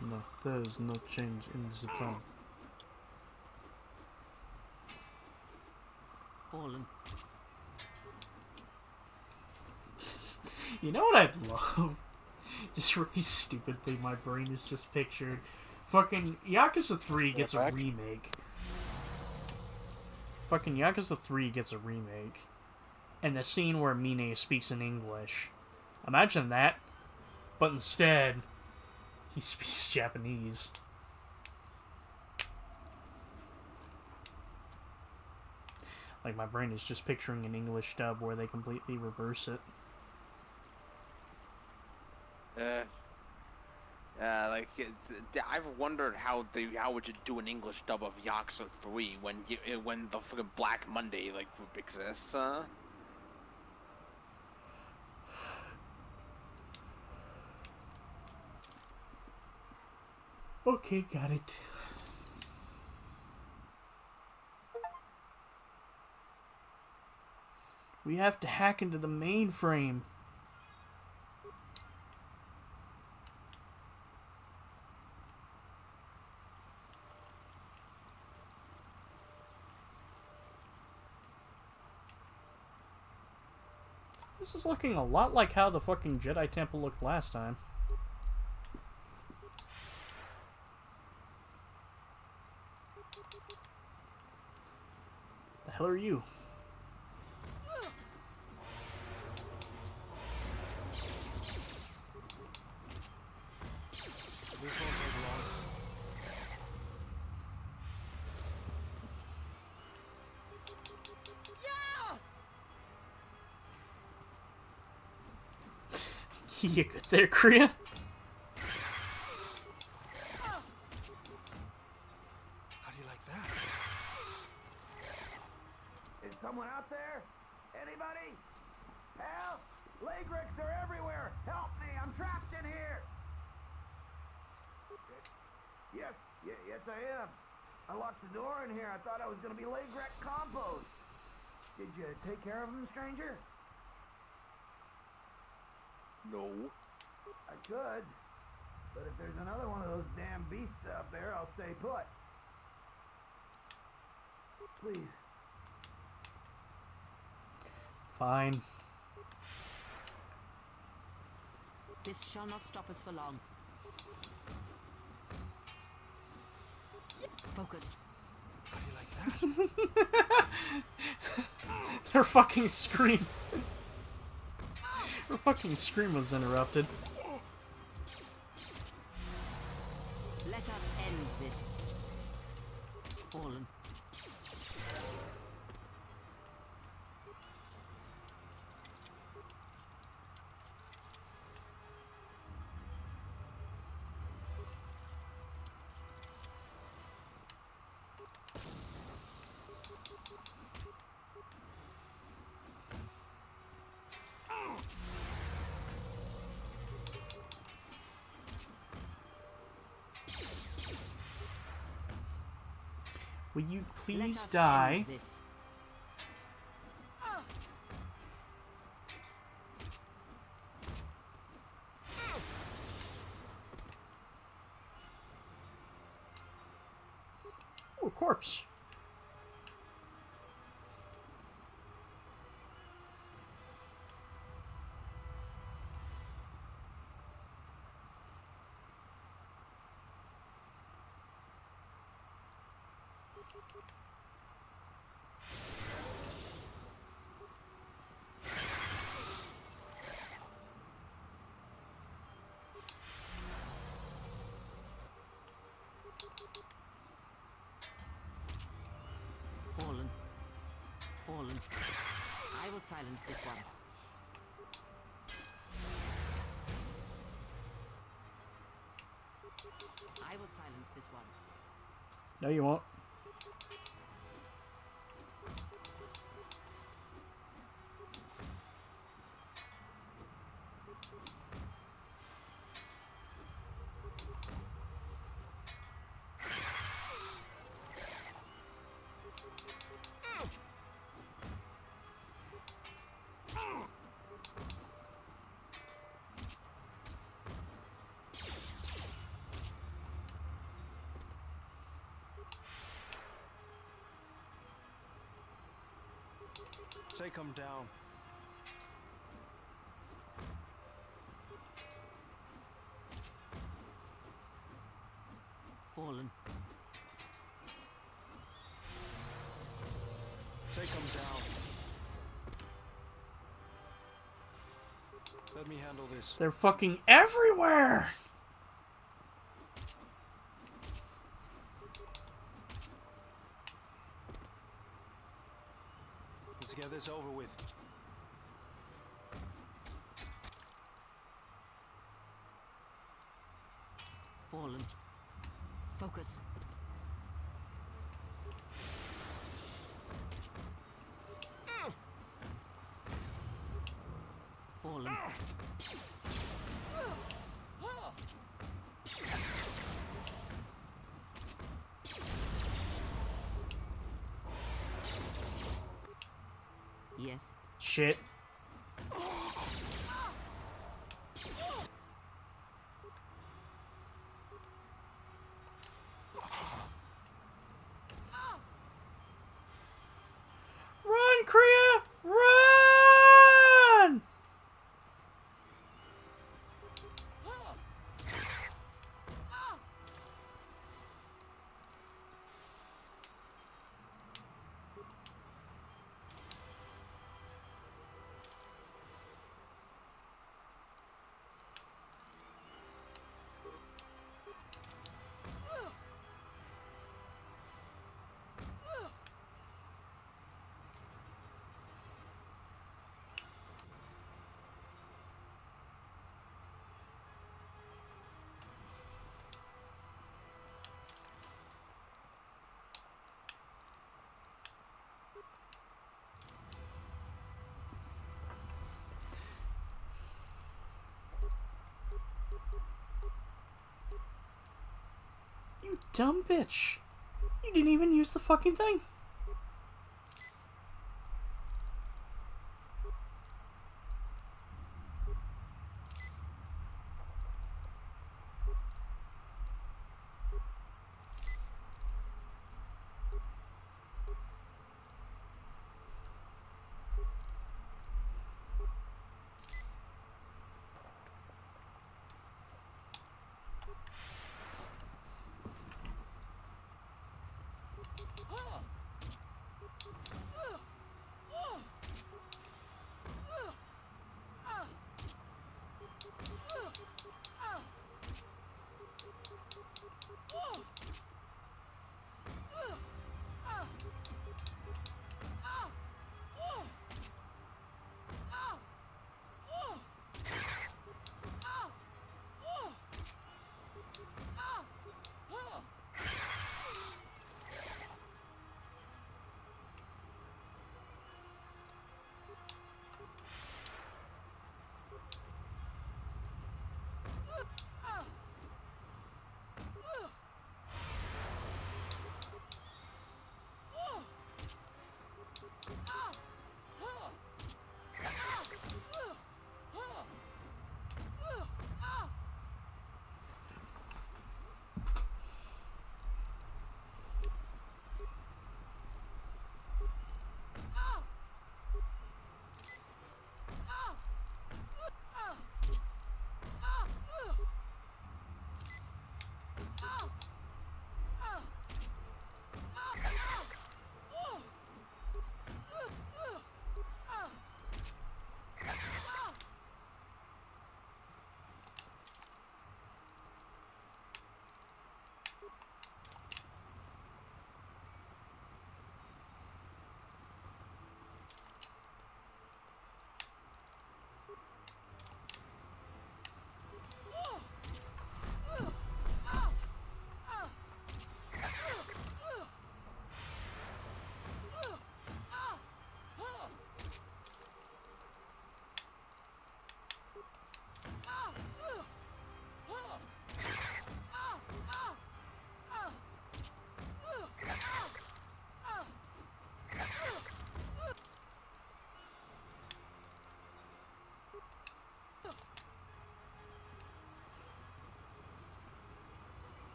No, there is no change in the plan. Fallen. You know what I'd love? Just really stupid thing my brain is just pictured. Fucking Yakuza 3 gets a remake. Fucking Yakuza 3 gets a remake. And the scene where Mine speaks in English. Imagine that. But instead, he speaks Japanese. Like, my brain is just picturing an English dub where they completely reverse it. I've wondered how would you do an English dub of Yakuza 3 when the fucking Black Monday group exists. Okay, got it. We have to hack into the mainframe. This is looking a lot like how the fucking Jedi Temple looked last time. The hell are you? This won't take long. You good there, Korea? How do you like that? Is someone out there? Anybody? Help! Lagrix are everywhere! Help me! I'm trapped in here! Yes, I am. I locked the door in here. I thought I was gonna be Lagrix compost. Did you take care of him, stranger? No. I could, but if there's another one of those damn beasts out there, I'll stay put. Please. Fine. This shall not stop us for long. Focus. How do you like that? Her fucking scream. Her fucking scream was interrupted. Let us end this. Fallen. Will you please die? Oh, a corpse. Fallen. Fallen. I will silence this one. I will silence this one. No, you won't. Take him down. Fallen. Take him down. Let me handle this. They're fucking everywhere! Let's get this over with. Fallen. Focus. Fallen. Yes. Shit. Run, Kriya! Run! You dumb bitch. You didn't even use the fucking thing.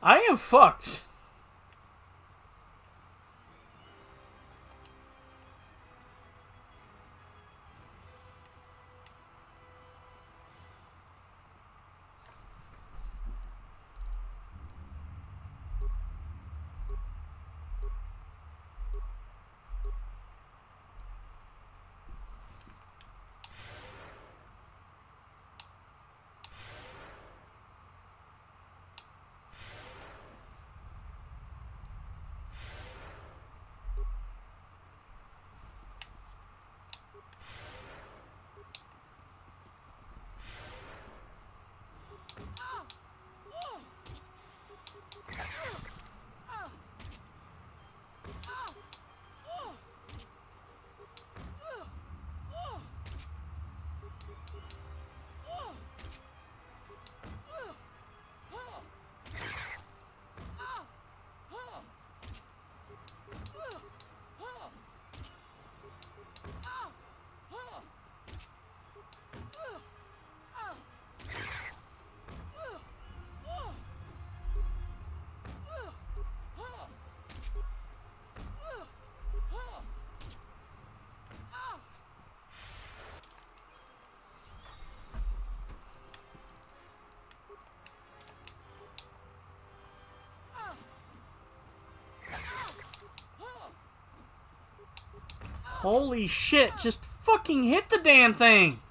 I am fucked. Holy shit, just fucking hit the damn thing!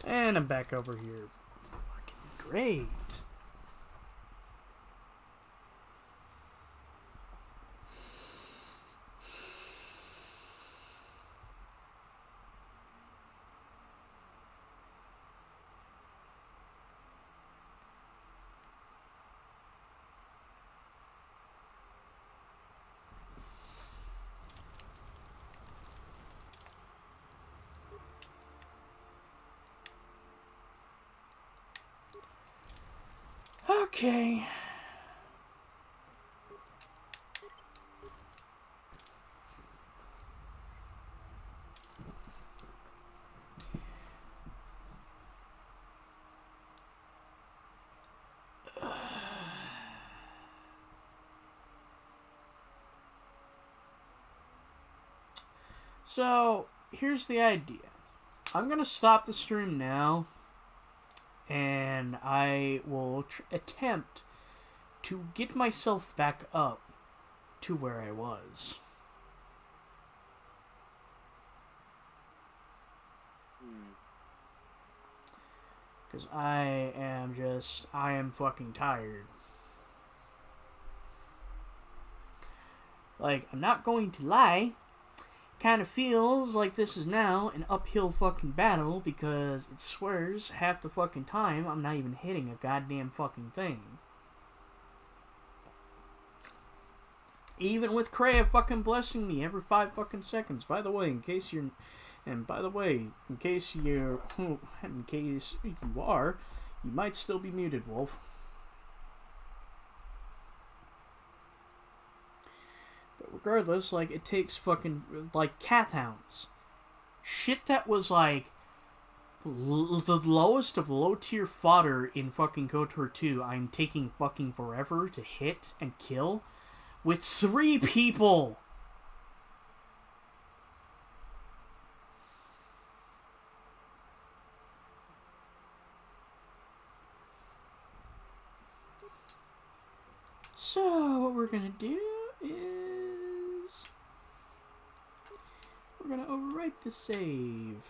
And I'm back over here. Fucking great. Okay. So, here's the idea. I'm going to stop the stream now, and I will attempt to get myself back up to where I was. Because I am fucking tired. Like, I'm not going to lie. Kind of feels like this is now an uphill fucking battle because it swears half the fucking time I'm not even hitting a goddamn fucking thing. Even with Kreia fucking blessing me every 5 fucking seconds. By the way, in case you are, you might still be muted, Wolf. But regardless, like, it takes fucking, like, cat hounds. Shit that was, like, the lowest of low-tier fodder in fucking KOTOR 2, I'm taking fucking forever to hit and kill with 3 people! So, what we're gonna do is we're gonna overwrite the save.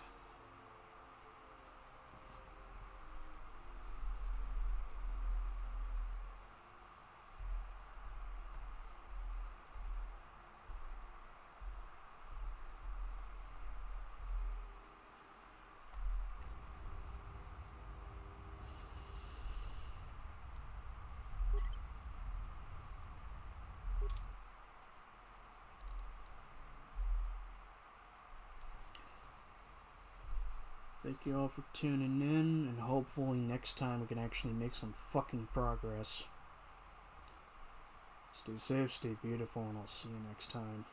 thank you all for tuning in, and hopefully next time we can actually make some fucking progress. Stay safe, stay beautiful, and I'll see you next time.